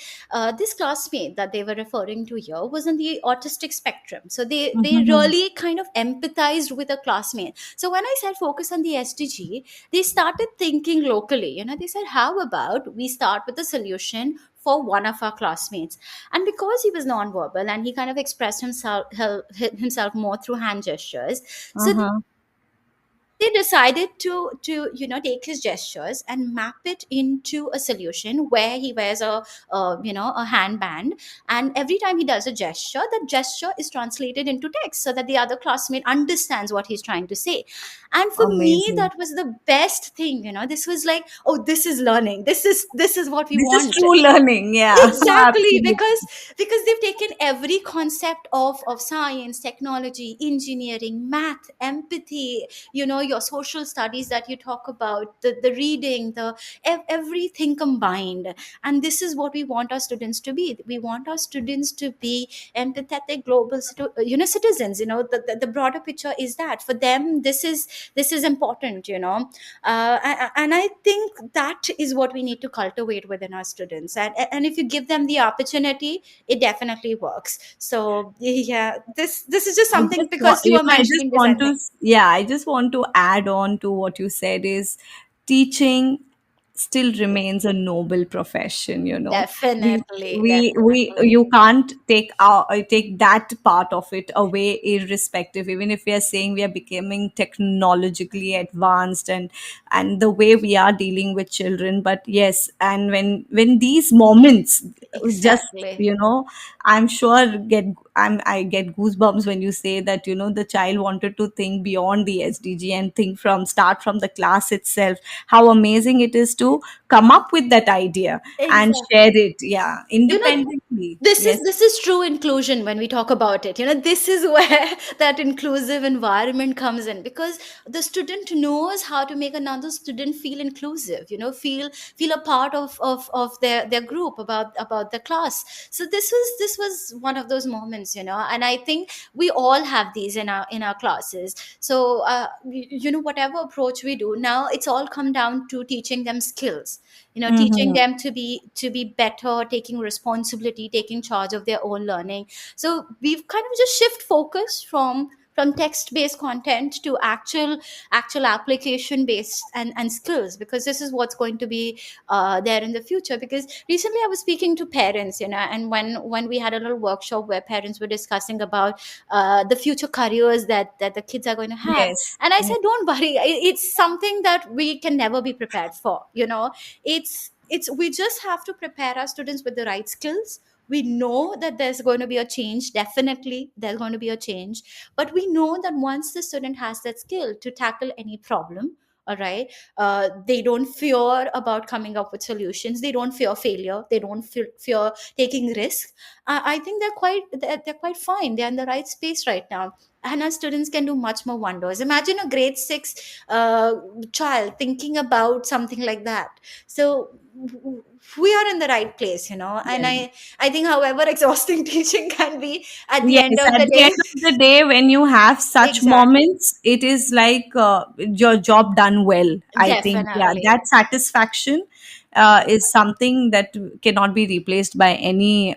this classmate that they were referring to here was on the autistic spectrum. So they Mhm. really kind of empathized with a classmate. So when I said focus on the SDG, they started thinking locally. They said, how about we start with a solution for one of our classmates? And because he was nonverbal and he kind of expressed himself more through hand gestures, so Uh-huh. they decided to take his gestures and map it into a solution where he wears a handband, and every time he does a gesture, that gesture is translated into text so that the other classmate understands what he's trying to say. And for me, Amazing. that was the best thing. This was like, oh, this is learning, this is what we This is want. true learning. Yeah, Exactly, absolutely. because they've taken every concept of science, technology, engineering, math, empathy, your social studies that you talk about, the reading, everything combined. And this is what we want our students to be. We want our students to be empathetic global citizens. The broader picture is that for them, this is important. And I think that is what we need to cultivate within our students. And if you give them the opportunity, it definitely works. So yeah, this is just I something, just want, because you are I just mentioning want design to, thinking. yeah, I just want to add on to what you said is teaching still remains a noble profession. We, Definitely, you definitely. can't take that part of it away irrespective, even if we are saying we are becoming technologically advanced and the way we are dealing with children. But yes, and when these moments just Exactly. I'm sure get I get goosebumps when you say that, the child wanted to think beyond the SDG and start from the class itself. How amazing it is to come up with that idea and share Exactly. it, yeah, You know, independently. this Yes. is this is true inclusion when we talk about it. This is where that inclusive environment comes in, because the student knows how to make another student feel inclusive, feel a part of their group, about the class. So this was one of those moments, and I think we all have these in our classes. So whatever approach we do now, it's all come down to teaching them skills, teaching Mm-hmm. them to be better, taking responsibility, taking charge of their own learning. So we've kind of just shift focus from text based content to actual application based and skills, because this is what's going to be there in the future. Because recently I was speaking to parents, and when we had a little workshop where parents were discussing about the future careers that the kids are going to have, Yes. and I Yes. said, don't worry, it's something that we can never be prepared for. It's we just have to prepare our students with the right skills. We know that there's going to be a change, definitely there's going to be a change, but we know that once the student has that skill to tackle any problem, all right, they don't fear about coming up with solutions, they don't fear failure, they don't fear taking risk. I think they're quite fine, they're in the right space right now, and our students can do much more wonders. Imagine a grade 6 child thinking about something like that. So we are in the right place, and Yes. I think however exhausting teaching can be, at the Yes, end of at the the day. end of the day, when you have such Exactly. moments, it is like your job done well. I think, yeah, Definitely. that satisfaction is something that cannot be replaced by any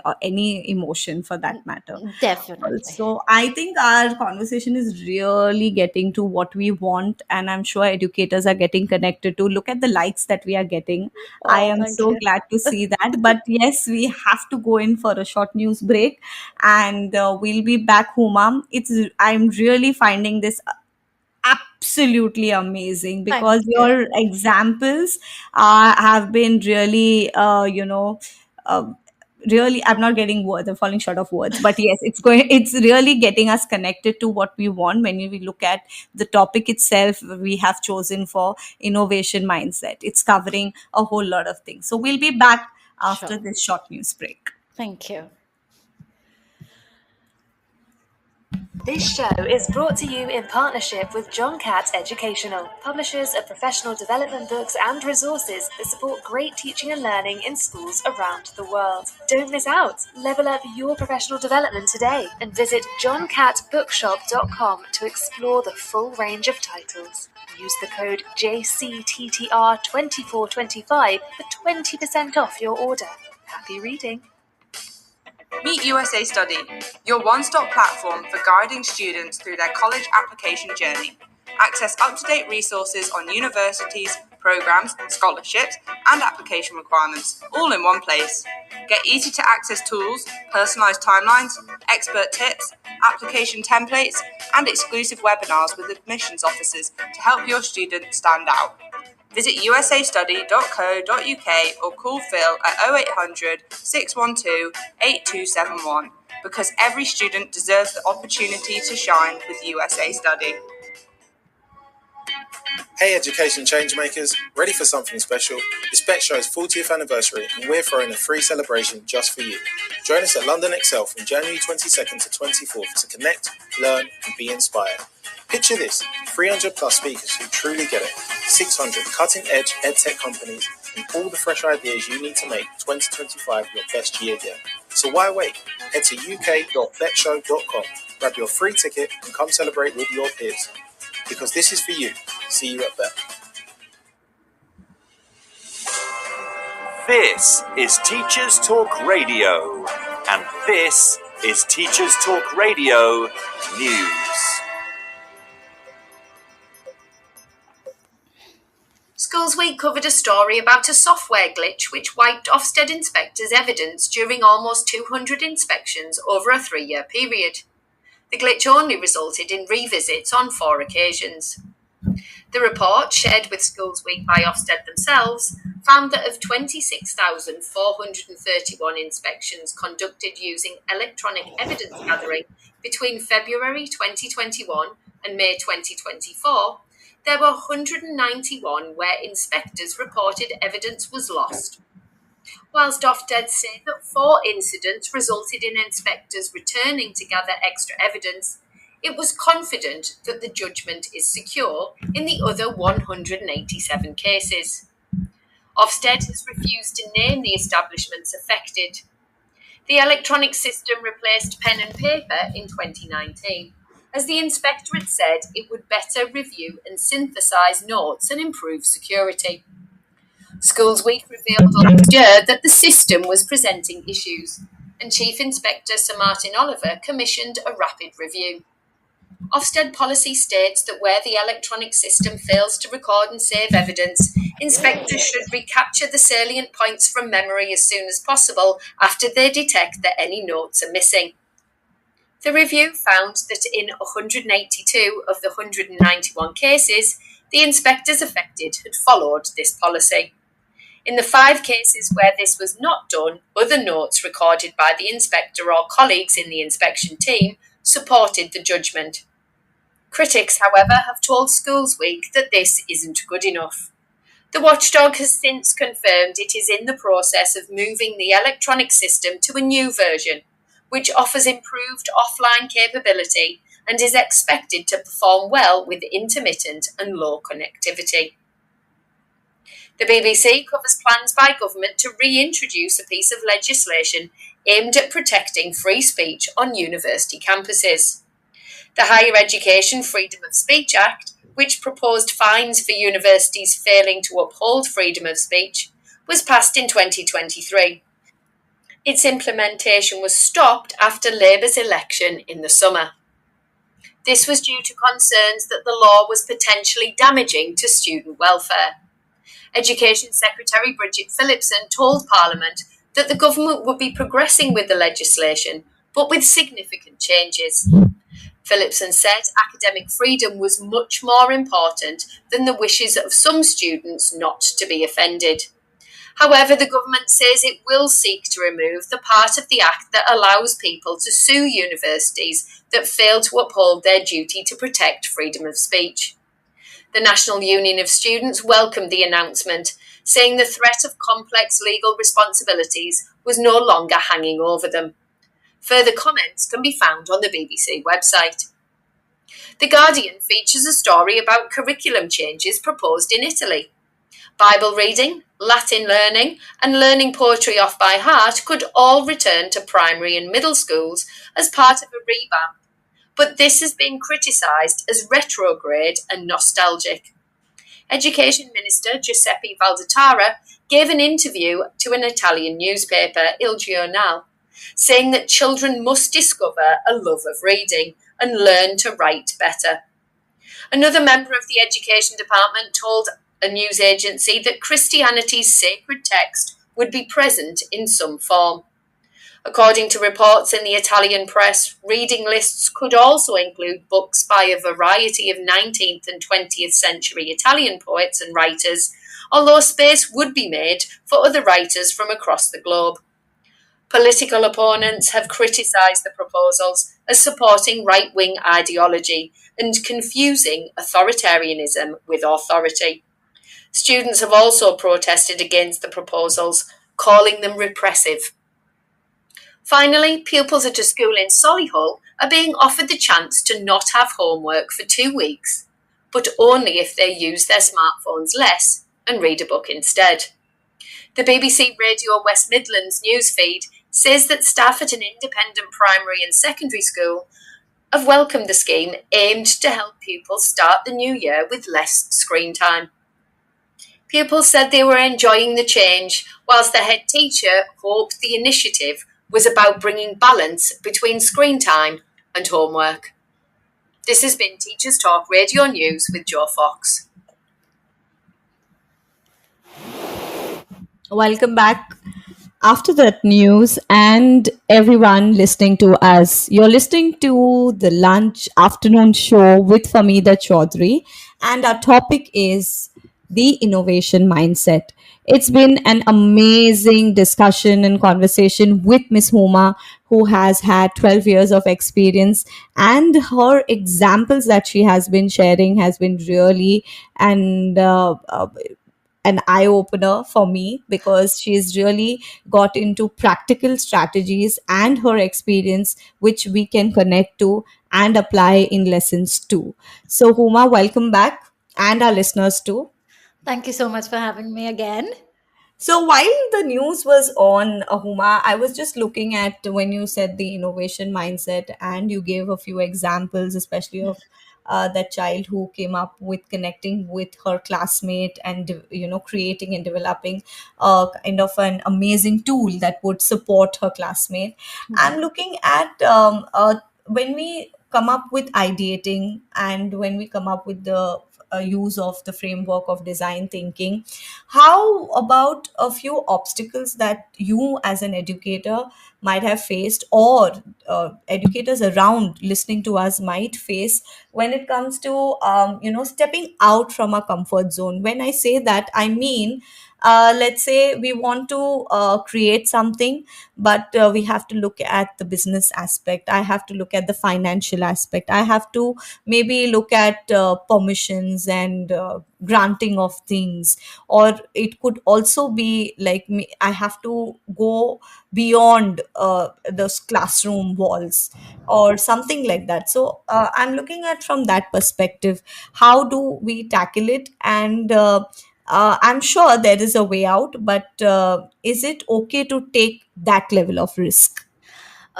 emotion for that matter. Definitely. So I think our conversation is really getting to what we want, and I'm sure educators are getting connected to. Look at the likes that we are getting. I Oh, am thank so you. glad to see that. But yes, we have to go in for a short news break, and we'll be back, Huma. I'm really finding this absolutely amazing Thank because you. your examples have been really uh, really, I'm not getting words, I'm falling short of words, but yes, it's really getting us connected to what we want. When we look at the topic itself, we have chosen for innovation mindset, it's covering a whole lot of things. So we'll be back after Sure. this short news break. Thank you. This show is brought to you in partnership with John Catt Educational, publishers of professional development books and resources that support great teaching and learning in schools around the world. Don't miss out. Level up your professional development today and visit johncattbookshop.com to explore the full range of titles. Use the code JCTTR2425 for 20% off your order. Happy reading. Meet USA Study, your one-stop platform for guiding students through their college application journey. Access up-to-date resources on universities, programs, scholarships, and application requirements, all in one place. Get easy-to-access tools, personalized timelines, expert tips, application templates, and exclusive webinars with admissions officers to help your student stand out. Visit usastudy.co.uk or call Phil at 0800 612 8271 because every student deserves the opportunity to shine with USA Study. Hey education changemakers, ready for something special? It's Bet Show's 40th anniversary and we're throwing a free celebration just for you. Join us at London Excel from January 22nd to 24th to connect, learn and be inspired. Picture this, 300 plus speakers who truly get it, 600 cutting edge edtech companies and all the fresh ideas you need to make 2025 your best year yet. So why wait? Head to uk.betshow.com, grab your free ticket and come celebrate with your peers. Because this is for you. See you at Bet. This is Teachers Talk Radio, and this is Teachers Talk Radio News. Schools Week covered a story about a software glitch which wiped Ofsted inspectors' evidence during almost 200 inspections over a 3-year period. The glitch only resulted in revisits on 4 occasions. The report, shared with Schools Week by Ofsted themselves, found that of 26,431 inspections conducted using electronic evidence gathering between February 2021 and May 2024, there were 191 where inspectors reported evidence was lost. Whilst Ofsted say that 4 incidents resulted in inspectors returning to gather extra evidence, it was confident that the judgment is secure in the other 187 cases. Ofsted has refused to name the establishments affected. The electronic system replaced pen and paper in 2019, as the inspectorate said it would better review and synthesise notes and improve security. Schools Week revealed last year that the system was presenting issues, and Chief Inspector Sir Martin Oliver commissioned a rapid review. Ofsted policy states that where the electronic system fails to record and save evidence, inspectors should recapture the salient points from memory as soon as possible after they detect that any notes are missing. The review found that in 182 of the 191 cases, the inspectors affected had followed this policy. In the 5 cases where this was not done, other notes recorded by the inspector or colleagues in the inspection team supported the judgment. Critics, however, have told Schools Week that this isn't good enough. The watchdog has since confirmed it is in the process of moving the electronic system to a new version, which offers improved offline capability and is expected to perform well with intermittent and low connectivity. The BBC covers plans by government to reintroduce a piece of legislation aimed at protecting free speech on university campuses. The Higher Education Freedom of Speech Act, which proposed fines for universities failing to uphold freedom of speech, was passed in 2023. Its implementation was stopped after Labour's election in the summer. This was due to concerns that the law was potentially damaging to student welfare. Education Secretary Bridget Phillipson told Parliament that the government would be progressing with the legislation, but with significant changes. Phillipson said academic freedom was much more important than the wishes of some students not to be offended. However, the government says it will seek to remove the part of the Act that allows people to sue universities that fail to uphold their duty to protect freedom of speech. The National Union of Students welcomed the announcement, saying the threat of complex legal responsibilities was no longer hanging over them. Further comments can be found on the BBC website. The Guardian features a story about curriculum changes proposed in Italy. Bible reading, Latin learning, and learning poetry off by heart could all return to primary and middle schools as part of a revamp, but this has been criticised as retrograde and nostalgic. Education Minister Giuseppe Valditara gave an interview to an Italian newspaper, Il Giornale, saying that children must discover a love of reading and learn to write better. Another member of the Education Department told a news agency that Christianity's sacred text would be present in some form. According to reports in the Italian press, reading lists could also include books by a variety of 19th and 20th century Italian poets and writers, although space would be made for other writers from across the globe. Political opponents have criticised the proposals as supporting right-wing ideology and confusing authoritarianism with authority. Students have also protested against the proposals, calling them repressive. Finally, pupils at a school in Solihull are being offered the chance to not have homework for 2 weeks, but only if they use their smartphones less and read a book instead. The BBC Radio West Midlands newsfeed says that staff at an independent primary and secondary school have welcomed the scheme aimed to help pupils start the new year with less screen time. Pupils said they were enjoying the change, whilst the head teacher hoped the initiative was about bringing balance between screen time and homework. This has been Teachers Talk Radio News with Joe Fox. Welcome back. After that news and everyone listening to us, you're listening to the lunch afternoon show with Famida Choudhary, and our topic is the innovation mindset. It's been an amazing discussion and conversation with Miss Homa, who has had 12 years of experience, and her examples that she has been sharing has been really and an eye opener for me, because she's really got into practical strategies and her experience which we can connect to and apply in lessons too. So Huma, welcome back, and our listeners too. Thank you so much for having me again. So while the news was on, Huma, I was just looking at when you said the innovation mindset, and you gave a few examples, especially of that child who came up with connecting with her classmate and creating and developing kind of an amazing tool that would support her classmate. I'm looking at when we come up with ideating, and when we come up with the use of the framework of design thinking, how about a few obstacles that you as an educator might have faced, or educators around listening to us might face, when it comes to stepping out from our comfort zone? When I say that, I mean, let's say we want to create something, but we have to look at the business aspect, I have to look at the financial aspect, I have to maybe look at permissions and granting of things, or it could also be like me, I have to go beyond those classroom walls or something like that. So I'm looking at from that perspective, how do we tackle it? And I'm sure there is a way out, but is it okay to take that level of risk?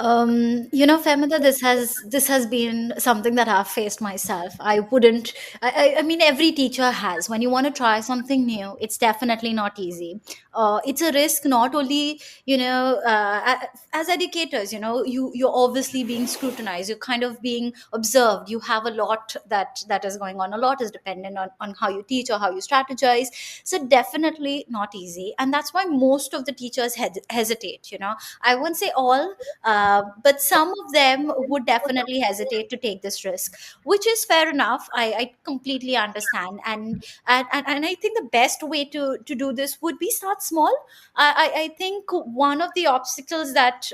Famida, this has been something that I've faced myself. I wouldn't. I mean, every teacher has. When you want to try something new, it's definitely not easy. It's a risk. Not only as educators, you're obviously being scrutinized. You're kind of being observed. You have a lot that is going on. A lot is dependent on how you teach or how you strategize. So definitely not easy, and that's why most of the teachers hesitate. I won't say all, but some of them would definitely hesitate to take this risk, which is fair enough. I completely understand, and I think the best way to do this would be start small. I think one of the obstacles that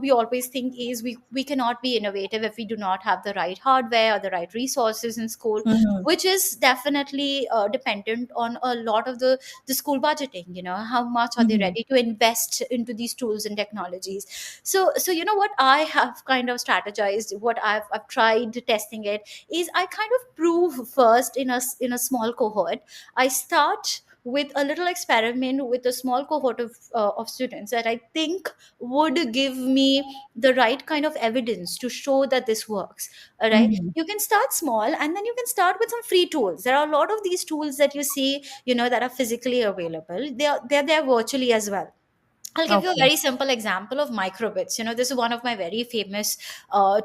we always think is we cannot be innovative if we do not have the right hardware or the right resources in school, Mhm. which is definitely dependent on a lot of the school budgeting. How much are they Mhm. ready to invest into these tools and technologies? So what I have kind of strategized, what I've tried testing it, is I kind of prove first in a small cohort. I start with a little experiment with a small cohort of students that I think would give me the right kind of evidence to show that this works. All right, Mhm. you can start small, and then you can start with some free tools. There are a lot of these tools that you see, that are physically available. They're there virtually as well. I'll give you a Okay. very simple example of microbits. This is one of my very famous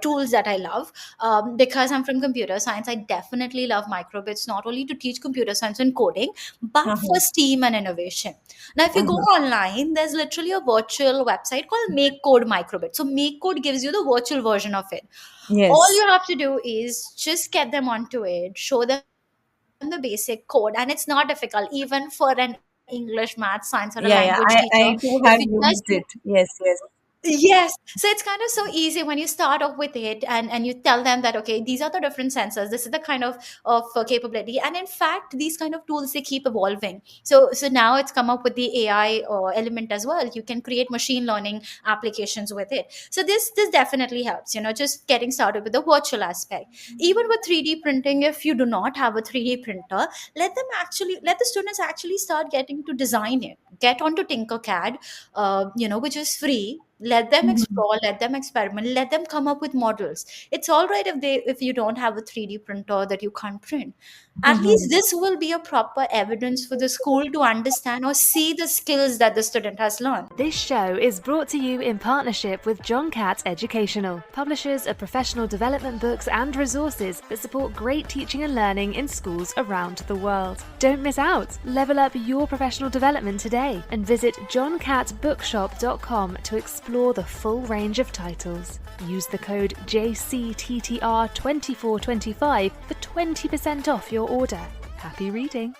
tools that I love. Because I'm from computer science, I definitely love microbits, not only to teach computer science and coding, but Uh-huh. for STEAM and innovation. Now, if you go Uh-huh. online, there's literally a virtual website called Make Code Microbit. So, Make Code gives you the virtual version of it. All Yes. you have to do is just get them onto it, show them the basic code, and it's not difficult even for an English, math, science, or a Yeah, language yeah. teacher. I too If have you just used it. Yes, yes. Yes. So it's kind of so easy when you start off with it, and you tell them that, okay, these are the different sensors. This is the kind of capability. And in fact, these kind of tools, they keep evolving. So now it's come up with the AI element as well. You can create machine learning applications with it. So this definitely helps, just getting started with the virtual aspect. Even with 3D printing, if you do not have a 3D printer, let the students actually start getting to design it. Get onto Tinkercad, which is free. Let them Mhm. explore, let them experiment, let them come up with models. It's all right if you don't have a 3D printer that you can't print. At least Mhm. this will be a proper evidence for the school to understand or see the skills that the student has learned. This show is brought to you in partnership with John Catt Educational, publishers of professional development books and resources that support great teaching and learning in schools around the world. Don't miss out. Level up your professional development today and visit johncattbookshop.com to explore explore the full range of titles. Use the code JCTTR2425 for 20% off your order. Happy reading!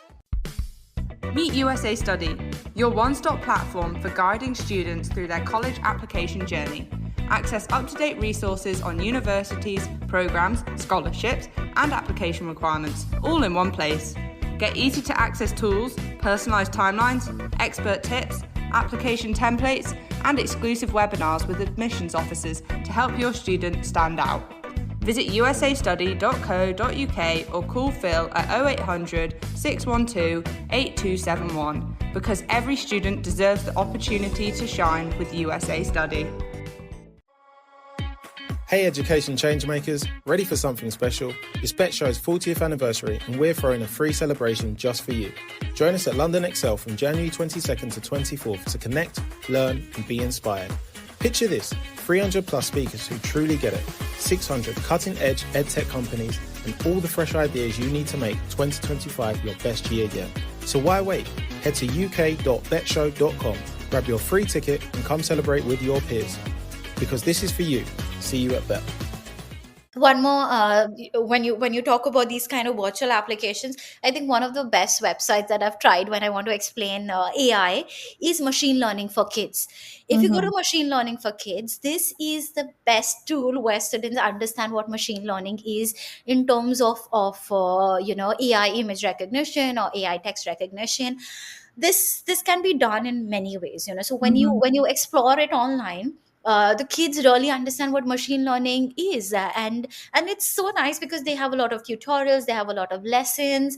Meet USA Study, your one-stop platform for guiding students through their college application journey. Access up-to-date resources on universities, programs, scholarships, and application requirements, all in one place. Get easy-to-access tools, personalised timelines, expert tips, application templates, and exclusive webinars with admissions officers to help your student stand out. Visit usastudy.co.uk or call Phil at 0800 612 8271 because every student deserves the opportunity to shine with USA Study. Hey education changemakers, ready for something special? It's Bet Show's 40th anniversary and we're throwing a free celebration just for you. Join us at London Excel from January 22nd to 24th to connect, learn and be inspired. Picture this, 300 plus speakers who truly get it, 600 cutting-edge edtech companies and all the fresh ideas you need to make 2025 your best year yet. So why wait? Head to uk.betshow.com, grab your free ticket and come celebrate with your peers. Because this is for you. See you at Bet. One more, when you talk about these kind of virtual applications, I think one of the best websites that I've tried when I want to explain AI is machine learning for kids. If you go to Mm-hmm. machine learning for kids, this is the best tool where students understand what machine learning is in terms of AI image recognition or AI text recognition. This can be done in many ways, so when you Mm-hmm. when you explore it online, the kids really understand what machine learning is, and it's so nice because they have a lot of tutorials, they have a lot of lessons,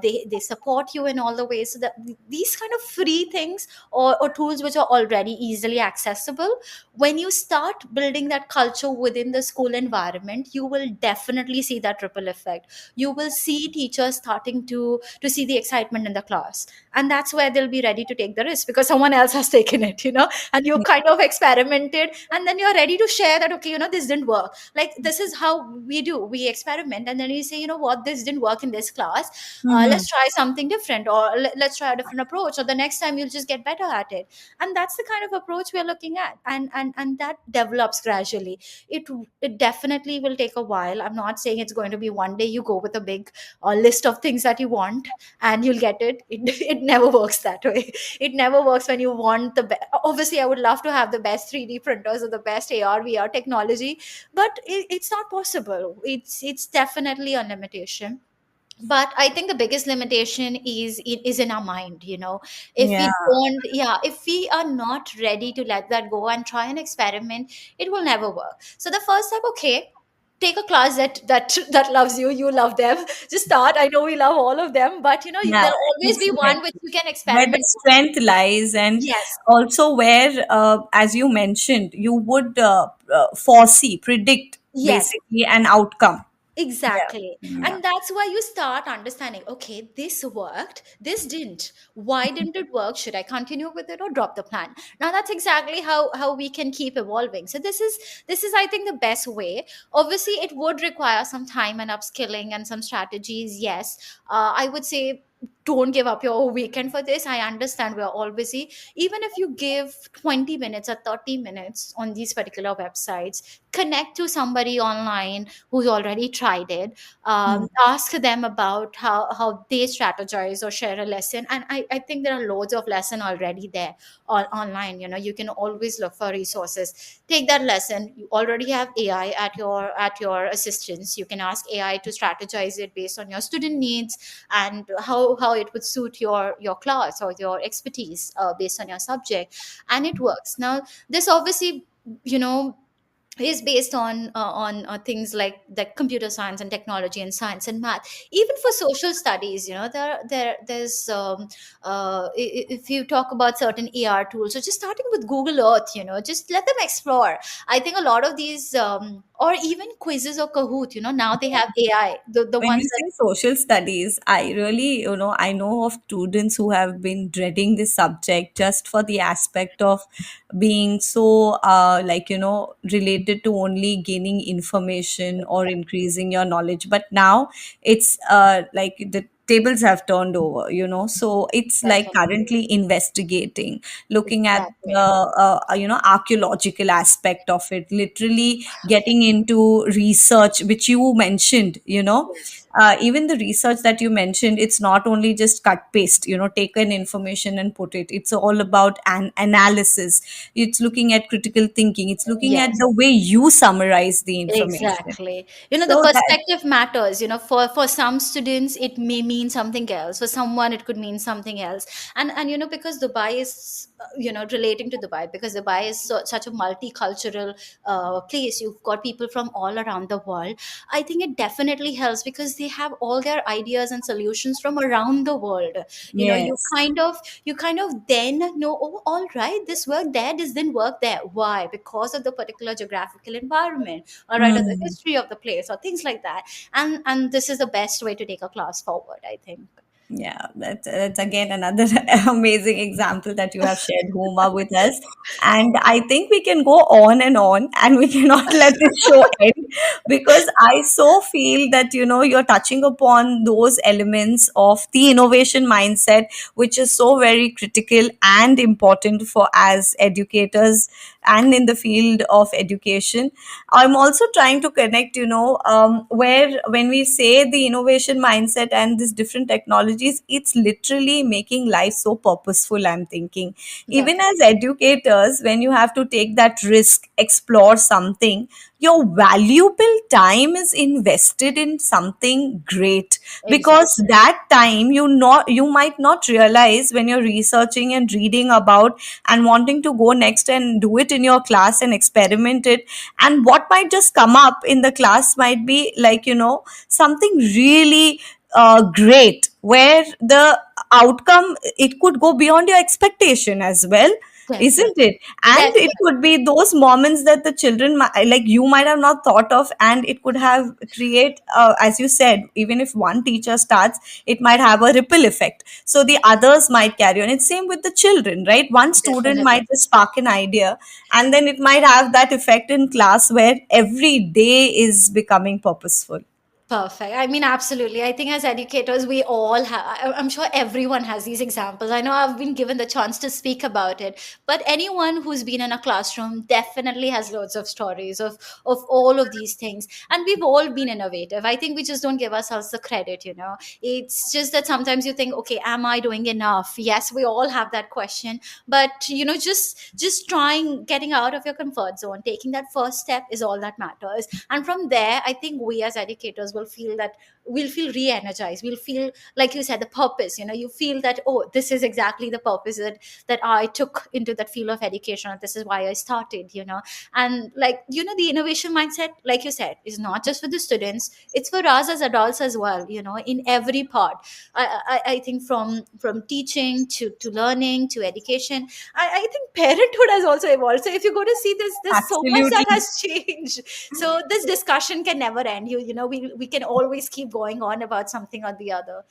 they support you in all the ways, so that these kind of free things or tools which are already easily accessible, when you start building that culture within the school environment, you will definitely see that ripple effect. You will see teachers starting to see the excitement in the class, and that's where they'll be ready to take the risk because someone else has taken it, and you kind of experimented, and then you're ready to share that, okay, this didn't work. Like, this is how we experiment, and then you say, you know what, this didn't work in this class, Mm-hmm. let's try something different, or let's try a different approach, or the next time you'll just get better at it. And that's the kind of approach we're looking at, and that develops gradually. It definitely will take a while. I'm not saying it's going to be one day you go with a big list of things that you want and you'll get it never works that way. It never works when you want the best. Obviously, I would love to have the best 3D printers or the best AR VR technology, but it's not possible. It's definitely a limitation. But I think the biggest limitation is in our mind. If we Yeah. don't, yeah, if we are not ready to let that go and try and experiment, it will never work. So the first step, okay, take a class that loves you, you love them. Just start. I know we love all of them, but Yeah. there'll always It's be one which you can where the experiment on. strength lies, and Yes. also where, as you mentioned, you would foresee, predict Yes. basically an outcome. Yeah. Exactly. Yeah. And that's why you start understanding, okay, this worked, this didn't. Why didn't it work? Should I continue with it or drop the plan? Now that's exactly how we can keep evolving. So this is I think the best way. Obviously, it would require some time and upskilling and some strategies. Yes. I would say don't give up your weekend for this. I understand we're all busy. Even if you give 20 minutes or 30 minutes on these particular websites, connect to somebody online who's already tried it, Hmm. ask them about how they strategize or share a lesson. And I think there are loads of lesson already there online. You can always look for resources. Take that lesson. You already have AI at your assistance. You can ask AI to strategize it based on your student needs and how it would suit your class or your expertise based on your subject, and it works. Now this obviously, you know is based on things like computer science and technology and science and math. Even for social studies, there's if you talk about certain AR tools, so just starting with Google Earth, just let them explore. I think a lot of these, or even quizzes or Kahoot, now they have AI, the When ones you that. say social studies, I really, I know of students who have been dreading this subject just for the aspect of being so, related to only gaining information or increasing your knowledge. But now it's like the tables have turned over, so it's like Definitely. currently investigating, looking at the Exactly. archaeological aspect of it, literally getting into research, which you mentioned, Yes. even the research that you mentioned, it's not only just cut paste, take an information and put it. It's all about an analysis. It's looking at critical thinking. It's looking at Yes. the way you summarize the information. Exactly. The So that, perspective matters. For some students it may mean something else. For someone it could mean something else. And because Dubai is relating to Dubai, because Dubai is such a multicultural place. You've got people from all around the world. I think it definitely helps because they have all their ideas and solutions from around the world. You yes. kind of then know, oh, all right, this worked there, this didn't work there. Why? Because of the particular geographical environment, all right, or the Hmm. history of the place, or things like that. And this is the best way to take a class forward, I think. Yeah, that's again another amazing example that you have shared, Huma, with us. And I think we can go on, and we cannot let this show end, because I so feel that, you're touching upon those elements of the innovation mindset, which is so very critical and important for as educators and in the field of education. I'm also trying to connect, where when we say the innovation mindset and these different technologies, it's literally making life so purposeful. I'm thinking, even Definitely. as educators, when you have to take that risk, explore something, your valuable time is invested in something great, because Exactly. that time you might not realize when you're researching and reading about and wanting to go next and do it in your class and experiment it. And what might just come up in the class might be like, something really great, where the outcome, it could go beyond your expectation as well, isn't Definitely. it? And it Definitely. could be those moments that the children like you might have not thought of, and it could have create, as you said, even if one teacher starts, it might have a ripple effect, so the others might carry on. It's same with the children, right? One student Definitely. might just spark an idea, and then it might have that effect in class where every day is becoming purposeful. Perfect. I mean, absolutely. I think as educators, we all have, I'm sure everyone has these examples. I know I've been given the chance to speak about it, but anyone who's been in a classroom definitely has loads of stories of all of these things. And we've all been innovative. I think we just don't give ourselves the credit. It's just that sometimes you think, okay, am I doing enough? Yes, we all have that question. But, just trying, getting out of your comfort zone, taking that first step is all that matters. And from there, I think we as educators will feel that we'll feel re-energized. We'll feel, like you said, the purpose. You feel that, oh, this is exactly the purpose that I took into that field of education, and this is why I started. And like, the innovation mindset, like you said, is not just for the students, it's for us as adults as well, in every part. I think from teaching to learning to education. I think parenthood has also evolved. So if you go to see this, there's so much that Absolutely. has changed. So this discussion can never end. We can always keep going on about something or the other.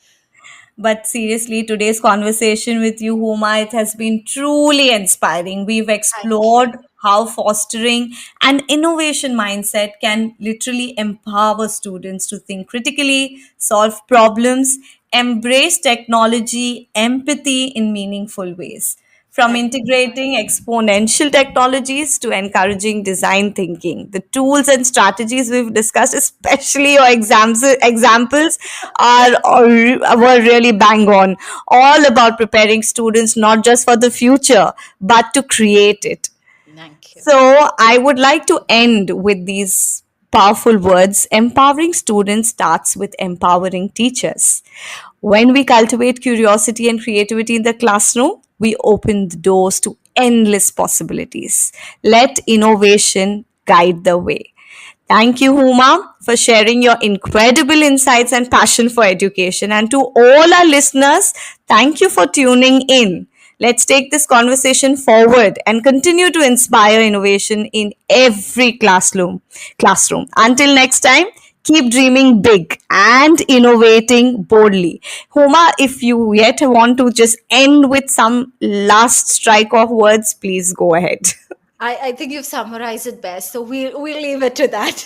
But seriously, today's conversation with you, Huma, it has been truly inspiring. We've Thank you. explored how fostering an innovation mindset can literally empower students to think critically, solve problems, embrace technology, empathy in meaningful ways. From Definitely. integrating exponential technologies to encouraging design thinking, the tools and strategies we've discussed, especially your examples, were really bang on. All about preparing students not just for the future, but to create it. Thank you. So, I would like to end with these powerful words: empowering students starts with empowering teachers. When we cultivate curiosity and creativity in the classroom, we open the doors to endless possibilities. Let innovation guide the way. Thank you, Huma, for sharing your incredible insights and passion for education. And to all our listeners, thank you for tuning in. Let's take this conversation forward and continue to inspire innovation in every classroom. Until next time, keep dreaming big and innovating boldly. Huma, if you yet want to just end with some last strike of words, please go ahead. I think you've summarized it best. So we'll leave it to that.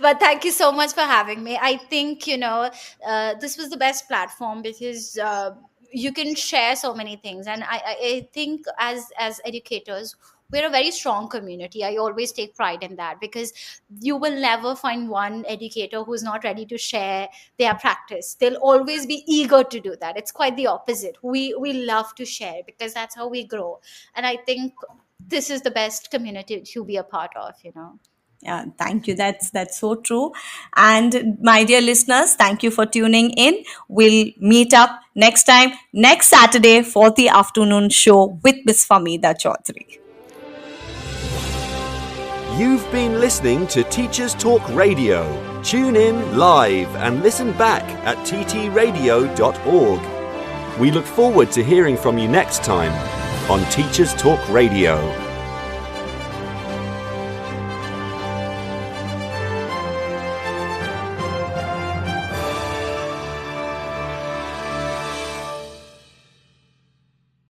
But thank you so much for having me. I think, this was the best platform because you can share so many things. And I think as educators, we're a very strong community. I always take pride in that because you will never find one educator who's not ready to share their practice. They'll always be eager to do that. It's quite the opposite. We love to share because that's how we grow. And I think this is the best community to be a part of. Yeah, thank you. That's so true. And my dear listeners, thank you for tuning in. We'll meet up next time, next Saturday for the afternoon show with Miss Famida Choudhary. You've been listening to Teachers Talk Radio. Tune in live and listen back at ttradio.org. We look forward to hearing from you next time on Teachers Talk Radio.